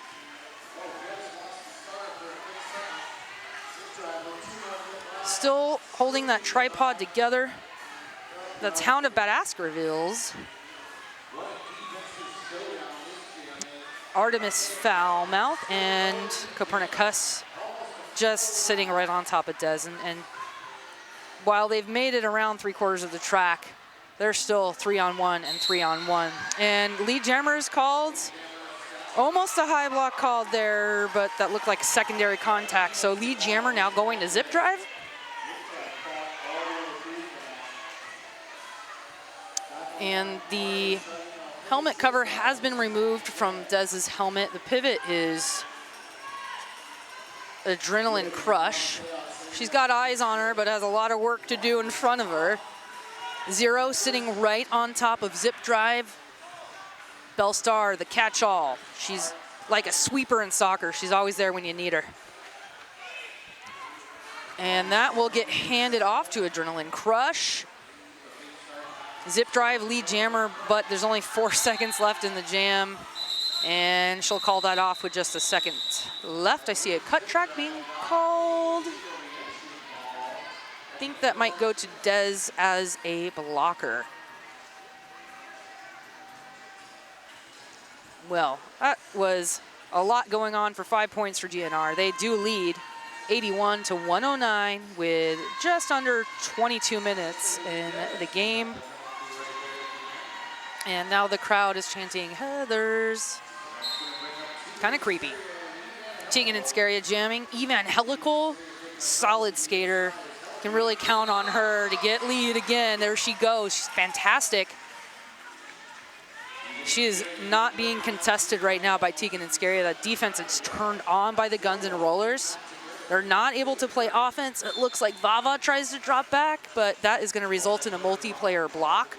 Still holding that tripod together. That's Hound of Baskervilles. Artemis Foulmouth and Copernicus just sitting right on top of Des. And while they've made it around 3/4 of the track, they're still 3-on-1 and 3-on-1. And lead jammers called almost a high block called there, but that looked like secondary contact. So lead jammer now going to zip drive. And the helmet cover has been removed from Dez's helmet. The pivot is Adrenaline Crush. She's got eyes on her, but has a lot of work to do in front of her. Zero sitting right on top of zip drive. Bellstar, the catch-all. She's like a sweeper in soccer. She's always there when you need her. And that will get handed off to Adrenaline Crush. Zip drive, lead jammer, but there's only 4 seconds left in the jam. And she'll call that off with just a second left. I see a cut track being called. I think that might go to Dez as a blocker. Well, that was a lot going on for 5 points for GNR. They do lead 81-109 with just under 22 minutes in the game. And now the crowd is chanting Heathers. Kind of creepy. Tegan and Scaria jamming. Evangelical, solid skater. Can really count on her to get lead again. There she goes. She's fantastic. She is not being contested right now by Tegan and Scaria. That defense is turned on by the Guns and Rollers. They're not able to play offense. It looks like Vava tries to drop back, but that is going to result in a multiplayer block.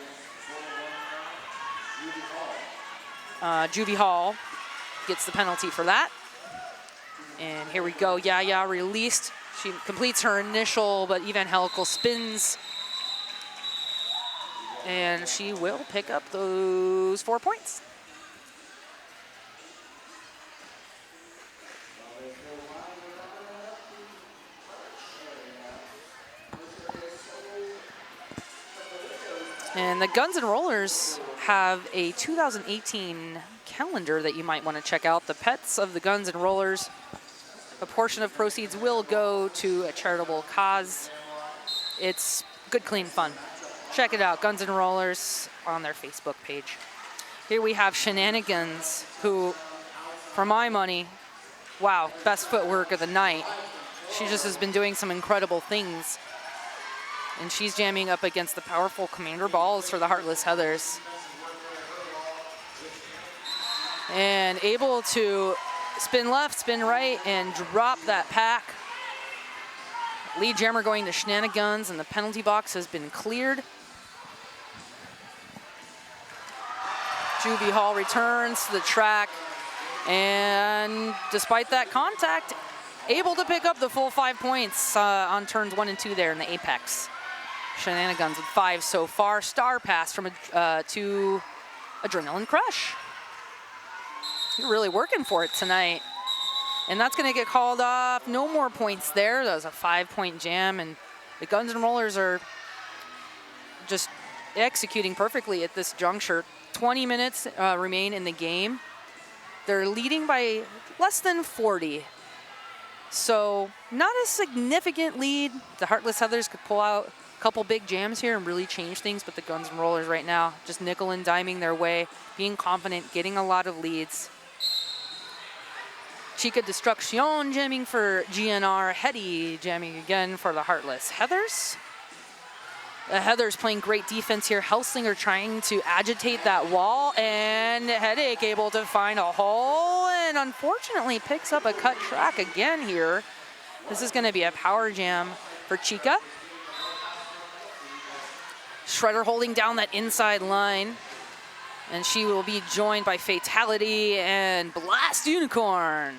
Juvie Hall gets the penalty for that. And here we go. Yaya released. She completes her initial, but Evangelical spins. And she will pick up those 4 points. And the Guns and Rollers have a 2018 calendar that you might want to check out. The Pets of the Guns and Rollers. A portion of proceeds will go to a charitable cause. It's good, clean fun. Check it out, Guns and Rollers on their Facebook page. Here we have Shenanigans, who, for my money, wow, best footwork of the night. She just has been doing some incredible things. And she's jamming up against the powerful Commander Balls for the Heartless Heathers. And able to spin left, spin right, and drop that pack. Lead jammer going to Shenanigans, and the penalty box has been cleared. Juvie Hall returns to the track, and despite that contact, able to pick up the full 5 points on turns 1 and 2 there in the apex. Shenanigans with 5 so far. Star pass from to Adrenaline Crush. You're really working for it tonight. And that's going to get called off. No more points there. That was a 5-point jam, and the Guns and Rollers are just executing perfectly at this juncture. 20 minutes remain in the game. They're leading by less than 40. So not a significant lead. The Heartless Heathers could pull out a couple big jams here and really change things, but the Guns and Rollers right now just nickel and diming their way, being confident, getting a lot of leads. Chica Destruction jamming for GNR. Hetty jamming again for the Heartless Heathers. The Heathers playing great defense here. Helslinger trying to agitate that wall, and Headache able to find a hole, and unfortunately picks up a cut track again here. This is going to be a power jam for Chica. Shredder holding down that inside line, and she will be joined by Fatality and Blast Unicorn.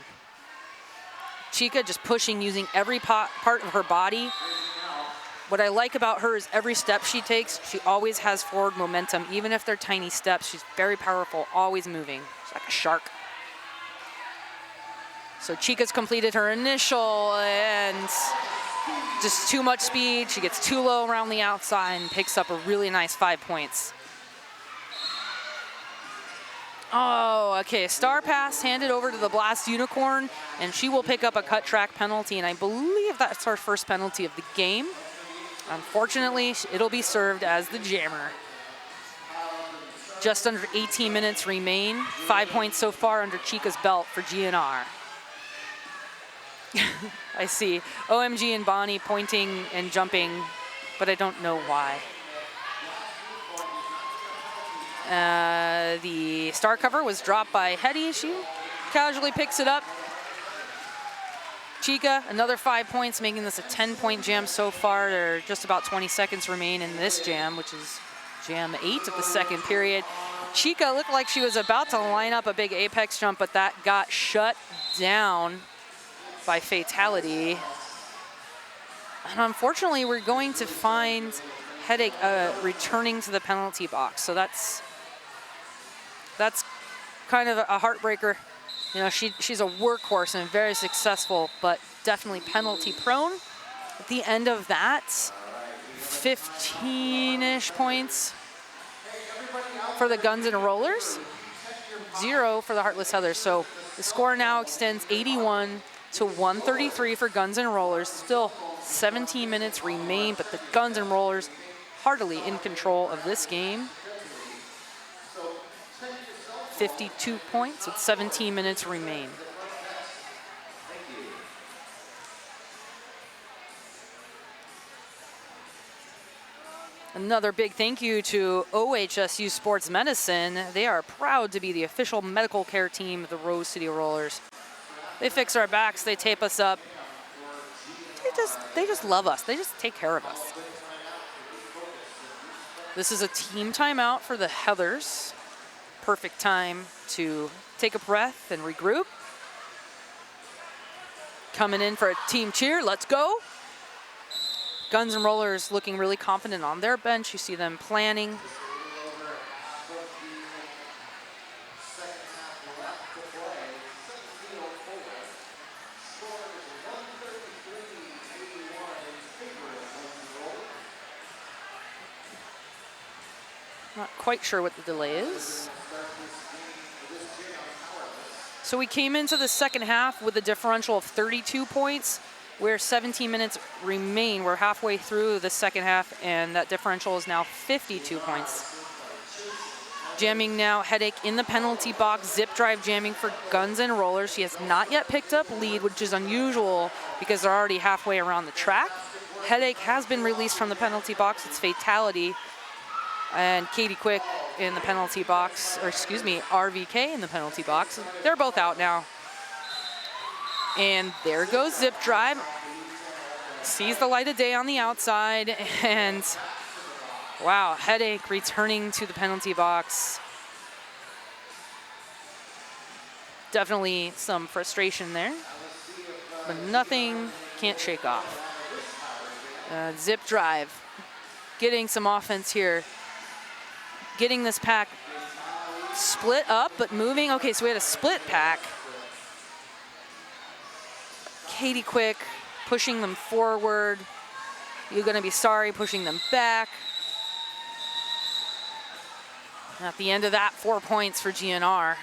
Chica just pushing, using every part of her body. What I like about her is every step she takes, she always has forward momentum. Even if they're tiny steps, she's very powerful, always moving. She's like a shark. So Chica's completed her initial and just too much speed. She gets too low around the outside and picks up a really nice 5 points. Oh, okay, star pass handed over to the Blast Unicorn, and she will pick up a cut track penalty, and I believe that's her first penalty of the game. Unfortunately, it'll be served as the jammer. Just under 18 minutes remain. 5 points so far under Chica's belt for GNR. I see OMG and Bonnie pointing and jumping, but I don't know why. The star cover was dropped by Hetty. She casually picks it up. Chica, another 5 points, making this a 10-point jam so far. There are just about 20 seconds remain in this jam, which is jam 8 of the second period. Chica looked like she was about to line up a big apex jump, but that got shut down by fatality. And unfortunately, we're going to find Headache returning to the penalty box. So that's kind of a heartbreaker. You know, she's a workhorse and very successful, but definitely penalty prone. At the end of that, 15-ish points for the Guns and Rollers, 0 for the Heartless Heathers. So the score now extends 81 to 133 for Guns and Rollers. Still 17 minutes remain, but the Guns and Rollers heartily in control of this game. 52 points with 17 minutes remain. Another big thank you to OHSU Sports Medicine. They are proud to be the official medical care team of the Rose City Rollers. They fix our backs, they tape us up. They just love us. They just take care of us. This is a team timeout for the Heathers. Perfect time to take a breath and regroup. Coming in for a team cheer, let's go. Guns and Rollers looking really confident on their bench. You see them planning. Not quite sure what the delay is. So we came into the second half with a differential of 32 points, where 17 minutes remain. We're halfway through the second half, and that differential is now 52 points. Jamming now, Headache in the penalty box, zip drive jamming for Guns and Rollers. She has not yet picked up lead, which is unusual because they're already halfway around the track. Headache has been released from the penalty box. It's fatality. And Katie Quick in the penalty box, or excuse me, RVK in the penalty box. They're both out now. And there goes zip drive. Sees the light of day on the outside, and wow, Headache returning to the penalty box. Definitely some frustration there, but nothing can't shake off. Zip drive, getting some offense here. Getting this pack split up, but moving. Okay, so we had a split pack. Katie Quick pushing them forward. You're gonna be sorry, pushing them back. At the end of that, 4 points for GNR,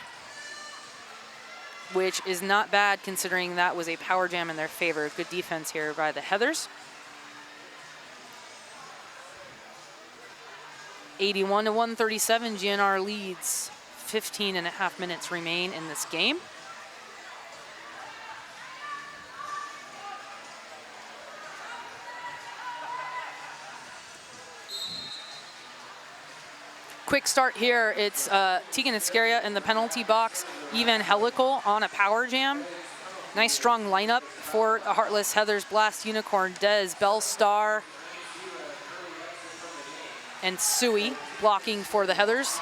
which is not bad considering that was a power jam in their favor. Good defense here by the Heathers. 81 to 137, GNR leads. 15.5 minutes remain in this game. Quick start here. It's Tegan Iscaria in the penalty box. Even Helical on a power jam. Nice strong lineup for the Heartless Heathers. Blast Unicorn, Dez, Bell Star, and Sui blocking for the Heathers.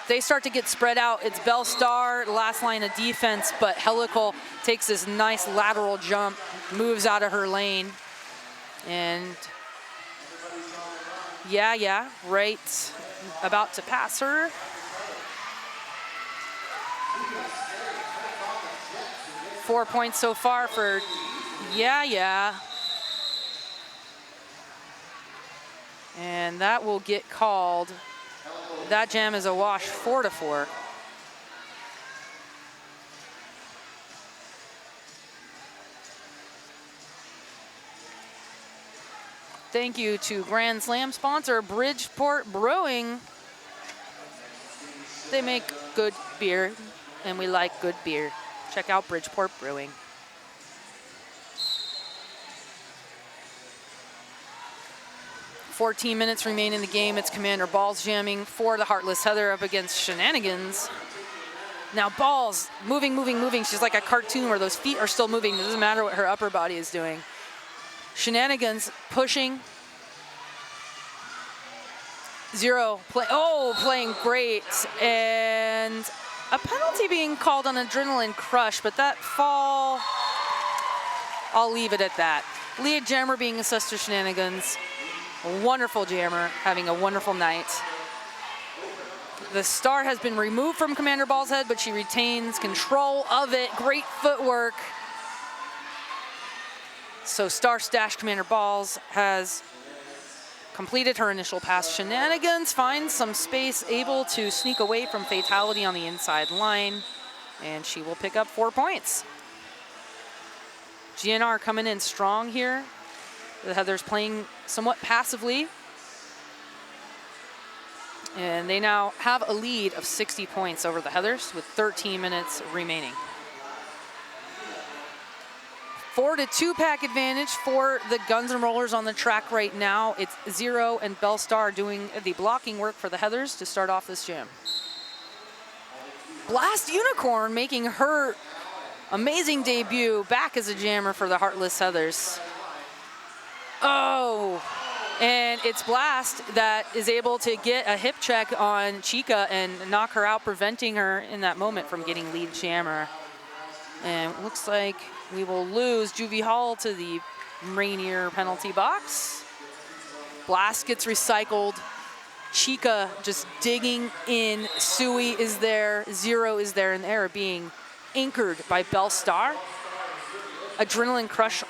They start to get spread out. It's Bell Star, last line of defense, but Helical takes this nice lateral jump, moves out of her lane, and yeah, right about to pass her. 4 points so far for Yeah. And that will get called. That jam is a wash, 4-4. Thank you to Grand Slam sponsor Bridgeport Brewing. They make good beer, and we like good beer. Check out Bridgeport Brewing. "14 minutes remain in the game. It's Commander Balls jamming for the Heartless Heather up against Shenanigans. Now Balls, moving. She's like a cartoon where those feet are still moving. It doesn't matter what her upper body is doing. Shenanigans pushing. Zero, playing great. And a penalty being called on Adrenaline Crush, but that fall, I'll leave it at that. Lead jammer being assessed to Shenanigans. A wonderful jammer, having a wonderful night. The star has been removed from Commander Ball's head, but she retains control of it. Great footwork. So Star Stash Commander Balls has completed her initial pass. Shenanigans finds some space, able to sneak away from Fatality on the inside line, and she will pick up 4 points. GNR coming in strong here. The Heathers playing somewhat passively. And they now have a lead of 60 points over the Heathers with 13 minutes remaining. 4-2 pack advantage for the Guns and Rollers on the track right now. It's Zero and Bellstar doing the blocking work for the Heathers to start off this jam. Blast Unicorn making her amazing debut back as a jammer for the Heartless Heathers. Oh, and it's Blast that is able to get a hip check on Chica and knock her out, preventing her in that moment from getting lead jammer. And it looks like we will lose Juvie Hall to the Rainier penalty box. Blast gets recycled. Chica just digging in. Sui is there. Zero is there, and they are being anchored by Bellstar. Adrenaline Crush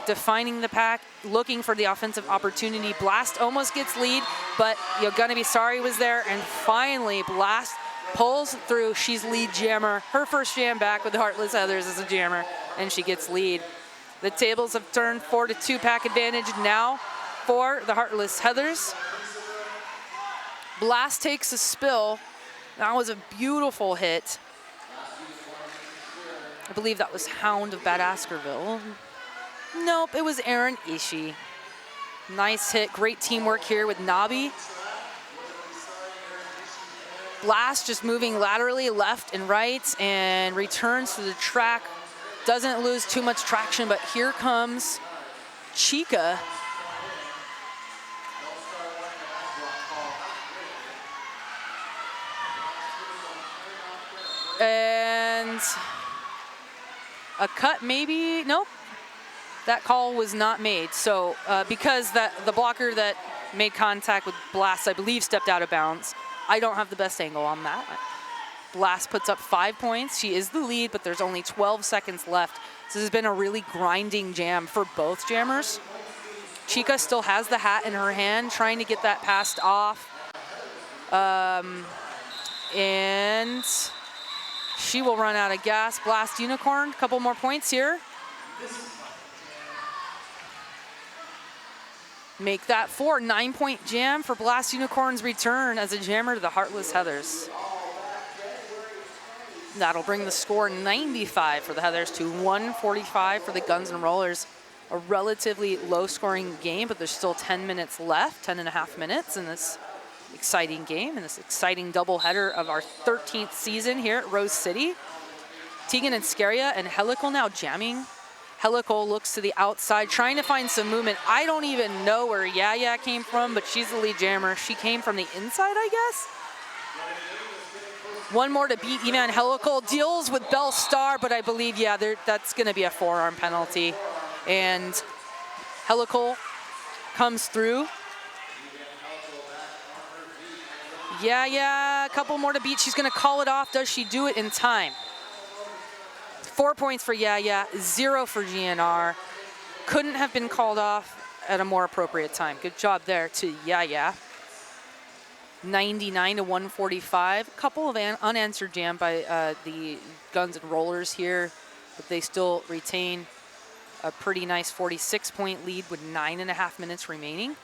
defining the pack, looking for the offensive opportunity. Blast almost gets lead, but you're gonna be sorry was there, and finally Blast pulls through. She's lead jammer. Her first jam back with the Heartless Heathers as a jammer, and she gets lead. The tables have turned. 4-2 pack advantage now for the Heartless Heathers. Blast takes a spill. That was a beautiful hit. I believe that was Hound of Bad Askerville. Nope, it was Aaron Ishii. Nice hit, great teamwork here with Nabi. Blast just moving laterally left and right and returns to the track. Doesn't lose too much traction, but here comes Chica. And a cut maybe, nope. That call was not made. So because the blocker that made contact with Blast, I believe, stepped out of bounds. I don't have the best angle on that. Blast puts up 5 points. She is the lead, but there's only 12 seconds left. So this has been a really grinding jam for both jammers. Chica still has the hat in her hand, trying to get that passed off. And she will run out of gas. Blast Unicorn, couple more points here. Make that 4. 9-point jam for Blast Unicorn's return as a jammer to the Heartless Heathers. That'll bring the score 95 for the Heathers to 145 for the Guns and Rollers. A relatively low-scoring game, but there's still 10 minutes left, 10.5 minutes in this exciting game, in this exciting doubleheader of our 13th season here at Rose City. Tegan and Scaria and Helical now jamming. Helical looks to the outside, trying to find some movement. I don't even know where Yaya came from, but she's the lead jammer. She came from the inside, I guess. One more to beat. Evan Helical deals with Bellstar, but I believe, yeah, that's going to be a forearm penalty. And Helical comes through. Yeah, a couple more to beat. She's going to call it off. Does she do it in time? 4 points for Yaya, 0 for GNR. Couldn't have been called off at a more appropriate time. Good job there to Yaya. 99 to 145. Couple of unanswered jam by the Guns and Rollers here, but they still retain a pretty nice 46-point lead with 9.5 minutes remaining.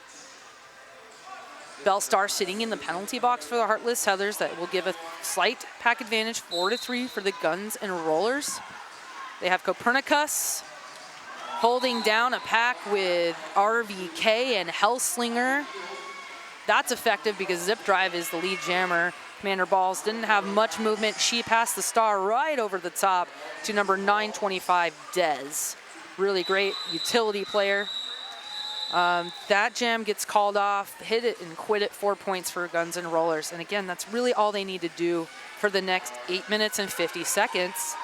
Bellstar sitting in the penalty box for the Heartless Heathers. That will give a slight pack advantage, 4-3 for the Guns and Rollers. They have Copernicus holding down a pack with RVK and Hellslinger. That's effective because Zip Drive is the lead jammer. Commander Balls didn't have much movement. She passed the star right over the top to number 925, Dez. Really great utility player. That jam gets called off. Hit it and quit it, 4 points for Guns and Rollers. And again, that's really all they need to do for the next 8 minutes and 50 seconds.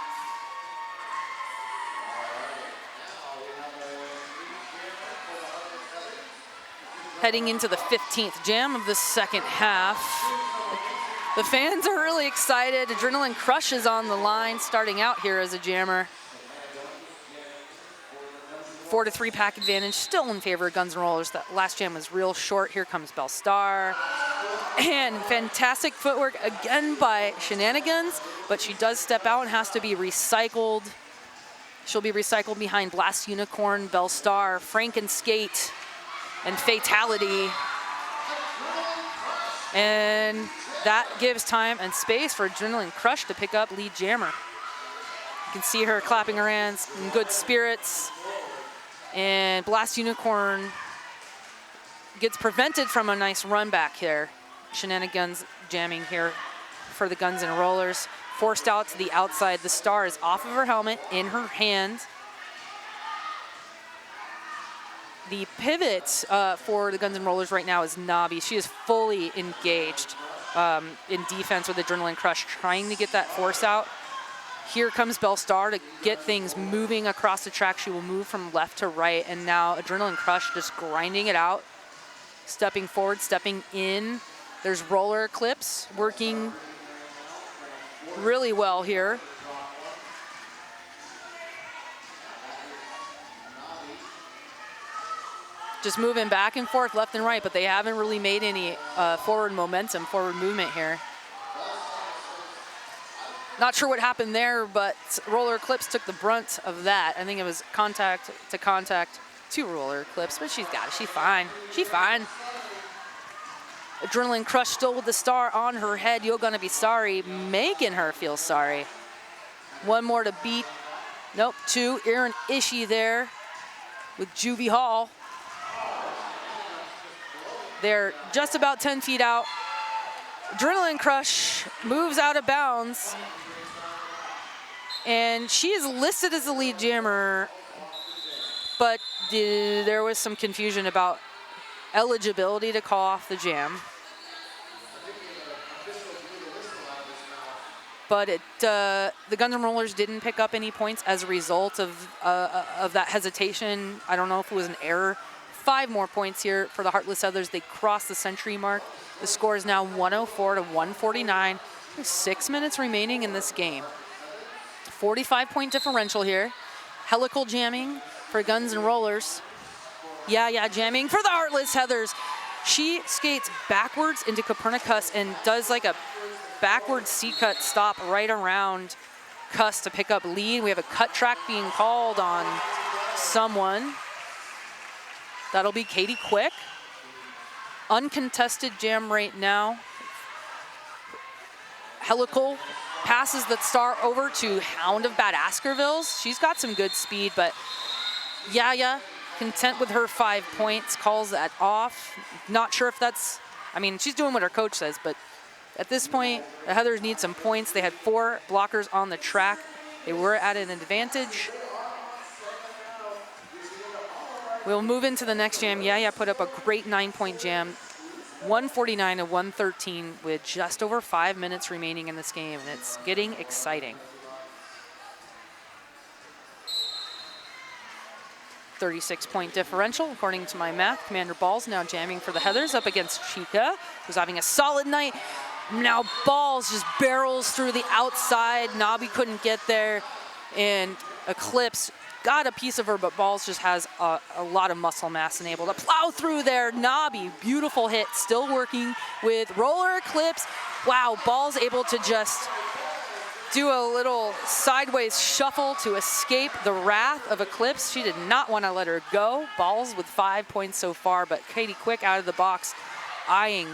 Heading into the 15th jam of the second half. The fans are really excited. Adrenaline Crush is on the line, starting out here as a jammer. 4-3 pack advantage, still in favor of Guns N' Rollers. That last jam was real short. Here comes Bellstar. And fantastic footwork again by Shenanigans, but she does step out and has to be recycled. She'll be recycled behind Blast Unicorn, Bellstar, Frankenskate, and Fatality. And that gives time and space for Adrenaline Crush to pick up lead jammer. You can see her clapping her hands in good spirits. And Blast Unicorn gets prevented from a nice run back here. Shenanigans jamming here for the Guns and Rollers. Forced out to the outside. The star is off of her helmet, in her hand. The pivot for the Guns and Rollers right now is Nabi. She is fully engaged in defense with Adrenaline Crush, trying to get that force out. Here comes Bellstar to get things moving across the track. She will move from left to right, and now Adrenaline Crush just grinding it out, stepping forward, stepping in. There's roller clips working really well here. Just moving back and forth, left and right, but they haven't really made any forward momentum, forward movement here. Not sure what happened there, but roller clips took the brunt of that. I think it was contact to contact, 2 roller clips, but she's got it. She's fine. She's fine. Adrenaline Crush still with the star on her head. You're gonna be sorry, making her feel sorry. 1 more to beat. Nope, 2. Aaron Ishii there with Juvie Hall. They're just about 10 feet out. Adrenaline Crush moves out of bounds. And she is listed as the lead jammer, but there was some confusion about eligibility to call off the jam. But the Guns N' Rollers didn't pick up any points as a result of that hesitation. I don't know if it was an error. 5 more points here for the Heartless Others. They cross the century mark. The score is now 104 to 149. There's 6 minutes remaining in this game. 45-point differential here. Helical jamming for Guns N' Rollers. Yeah, jamming for the Heartless Heathers. She skates backwards into Copernicus and does like a backward C-cut stop right around Cuss to pick up lead. We have a cut track being called on someone. That'll be Katie Quick. Uncontested jam right now. Helical passes the star over to Hound of Bad Askervilles. She's got some good speed, but Yaya, content with her 5 points, calls that off. Not sure if that's, I mean, she's doing what her coach says, but at this point, the Heathers need some points. They had 4 blockers on the track. They were at an advantage. We'll move into the next jam. Yaya put up a great 9-point jam. 149 to 113 with just over 5 minutes remaining in this game, and it's getting exciting. 36-point differential, according to my math. Commander Balls now jamming for the Heathers up against Chica, who's having a solid night. Now Balls just barrels through the outside. Nabi couldn't get there. And Eclipse got a piece of her, but Balls just has a lot of muscle mass and able to plow through there. Nobby, beautiful hit, still working with Roller Eclipse. Wow, Balls able to just do a little sideways shuffle to escape the wrath of Eclipse. She did not want to let her go. Balls with 5 points so far, but Katie Quick out of the box, eyeing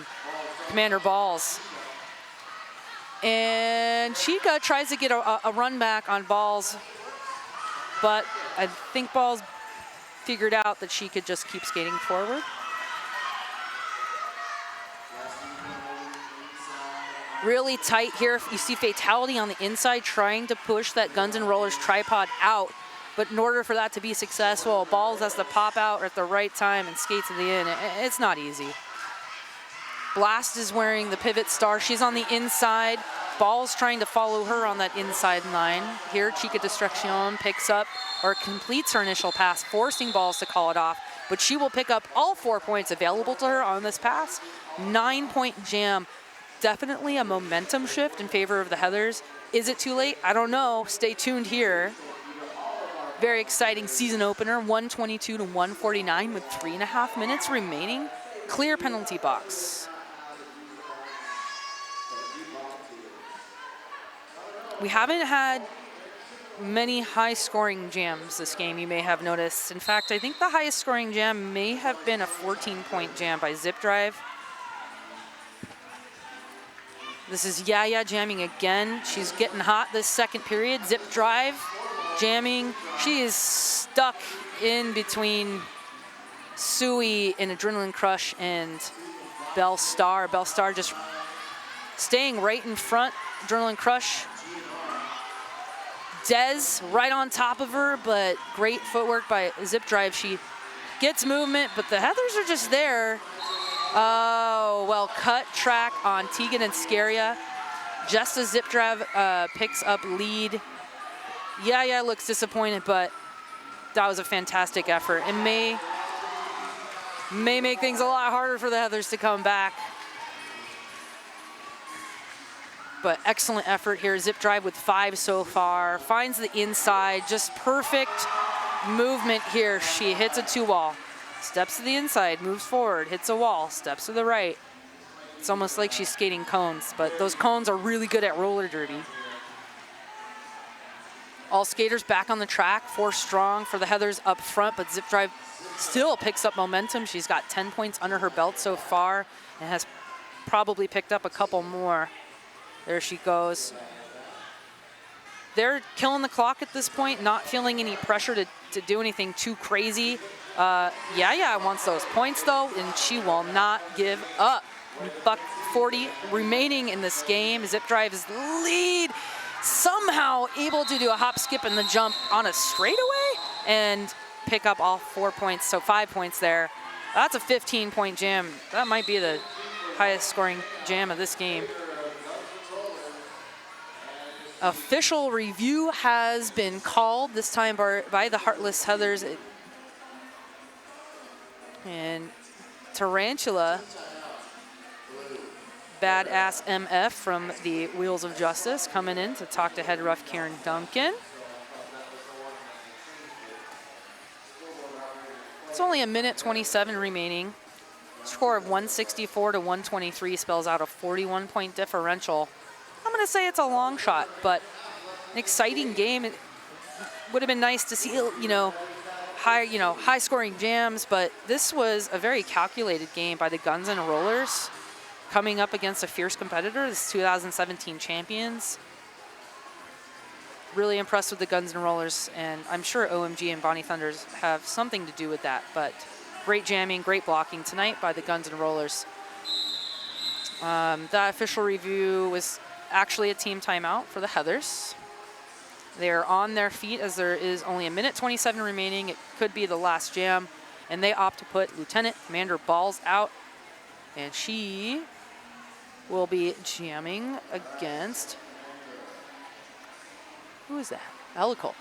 Commander Balls. And Chica tries to get a run back on Balls, but I think Balls figured out that she could just keep skating forward. Really tight here. You see Fatality on the inside trying to push that Guns N' Rollers tripod out. But in order for that to be successful, Balls has to pop out at the right time and skate to the end. It's not easy. Blast is wearing the pivot star. She's on the inside. Balls trying to follow her on that inside line. Here, Chica Destruction picks up or completes her initial pass, forcing Balls to call it off. But she will pick up all 4 points available to her on this pass. 9-point jam. Definitely a momentum shift in favor of the Heathers. Is it too late? I don't know. Stay tuned here. Very exciting season opener, 122 to 149 with 3.5 minutes remaining. Clear penalty box. We haven't had many high-scoring jams this game, you may have noticed. In fact, I think the highest scoring jam may have been a 14-point jam by Zip Drive. This is Yaya jamming again. She's getting hot this second period. Zip Drive jamming. She is stuck in between Sui in Adrenaline Crush and Belle Star. Belle Star just staying right in front. Adrenaline Crush. Dez right on top of her, but great footwork by Zip Drive. She gets movement, but the Heathers are just there. Oh, well, cut track on Tegan and Scaria. Just as Zip Drive picks up lead. Yeah, looks disappointed, but that was a fantastic effort. It may make things a lot harder for the Heathers to come back. But excellent effort here. Zip Drive with 5 so far. Finds the inside, just perfect movement here. She hits a 2-wall. Steps to the inside, moves forward, hits a wall, steps to the right. It's almost like she's skating cones, but those cones are really good at roller derby. All skaters back on the track, 4 strong for the Heathers up front, but Zip Drive still picks up momentum. She's got 10 points under her belt so far and has probably picked up a couple more. There she goes. They're killing the clock at this point, not feeling any pressure to do anything too crazy. Yeah, wants those points though, and she will not give up. Buck 40 remaining in this game. Zip Drive is lead, somehow able to do a hop, skip, and the jump on a straightaway and pick up all 4 points, so 5 points there. That's a 15-point jam. That might be the highest scoring jam of this game. Official review has been called, this time by the Heartless Heathers. And Tarantula, Badass MF from the Wheels of Justice, coming in to talk to head ref Karen Duncan. It's only 1:27 remaining. Score of 164 to 123 spells out a 41-point differential. I'm going to say it's a long shot, but an exciting game. It would have been nice to see, high-scoring jams, but this was a very calculated game by the Guns N' Rollers, coming up against a fierce competitor, this 2017 champions. Really impressed with the Guns N' Rollers, and I'm sure OMG and Bonnie Thunders have something to do with that, but great jamming, great blocking tonight by the Guns N' Rollers. That official review was actually a team timeout for the Heathers. They're on their feet as there is only 1:27 remaining. It could be the last jam, and they opt to put Lieutenant Commander Balls out, and she will be jamming against, who is that? Elical.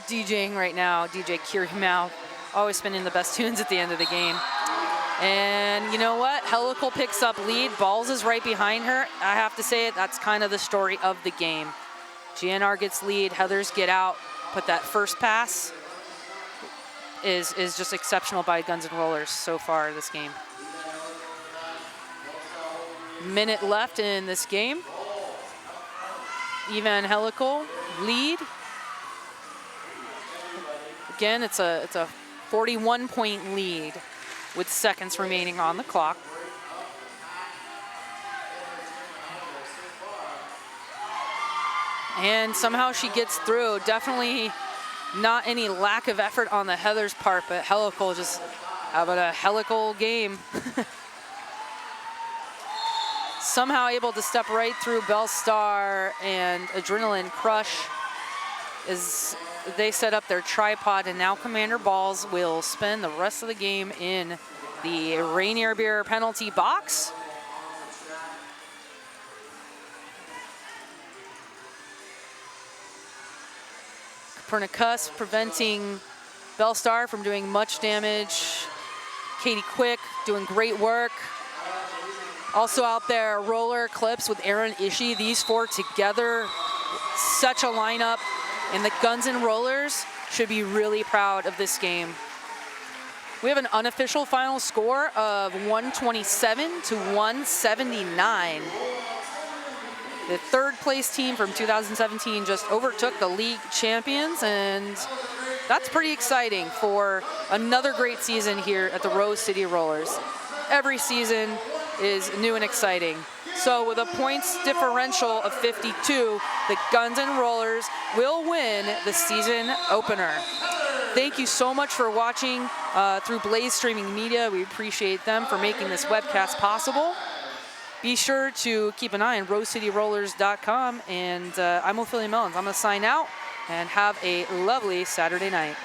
DJing right now, DJ Curie Mouth, always spinning the best tunes at the end of the game. And you know what? Helical picks up lead. Balls is right behind her. I have to say it, that's kind of the story of the game. GNR gets lead, Heathers get out, but that first pass is just exceptional by Guns N' Rollers so far this game. Minute left in this game. Evan Helical lead. Again, it's a 41-point lead with seconds remaining on the clock. And somehow she gets through. Definitely not any lack of effort on the Heathers' part, but Helical just having a helical game. Somehow able to step right through Bellstar and Adrenaline Crush as they set up their tripod, and now Commander Balls will spend the rest of the game in the Rainier Beer penalty box. Copernicus preventing Bellstar from doing much damage. Katie Quick doing great work. Also out there, Roller Clips with Aaron Ishii. These four together, such a lineup. And the Guns N' Rollers should be really proud of this game. We have an unofficial final score of 127 to 179. The third place team from 2017 just overtook the league champions, and that's pretty exciting for another great season here at the Rose City Rollers. Every season is new and exciting. So with a points differential of 52, the Guns N' Rollers will win the season opener. Thank you so much for watching through Blaze Streaming Media. We appreciate them for making this webcast possible. Be sure to keep an eye on rosecityrollers.com, and I'm Ophelia Mellons. I'm going to sign out, and have a lovely Saturday night.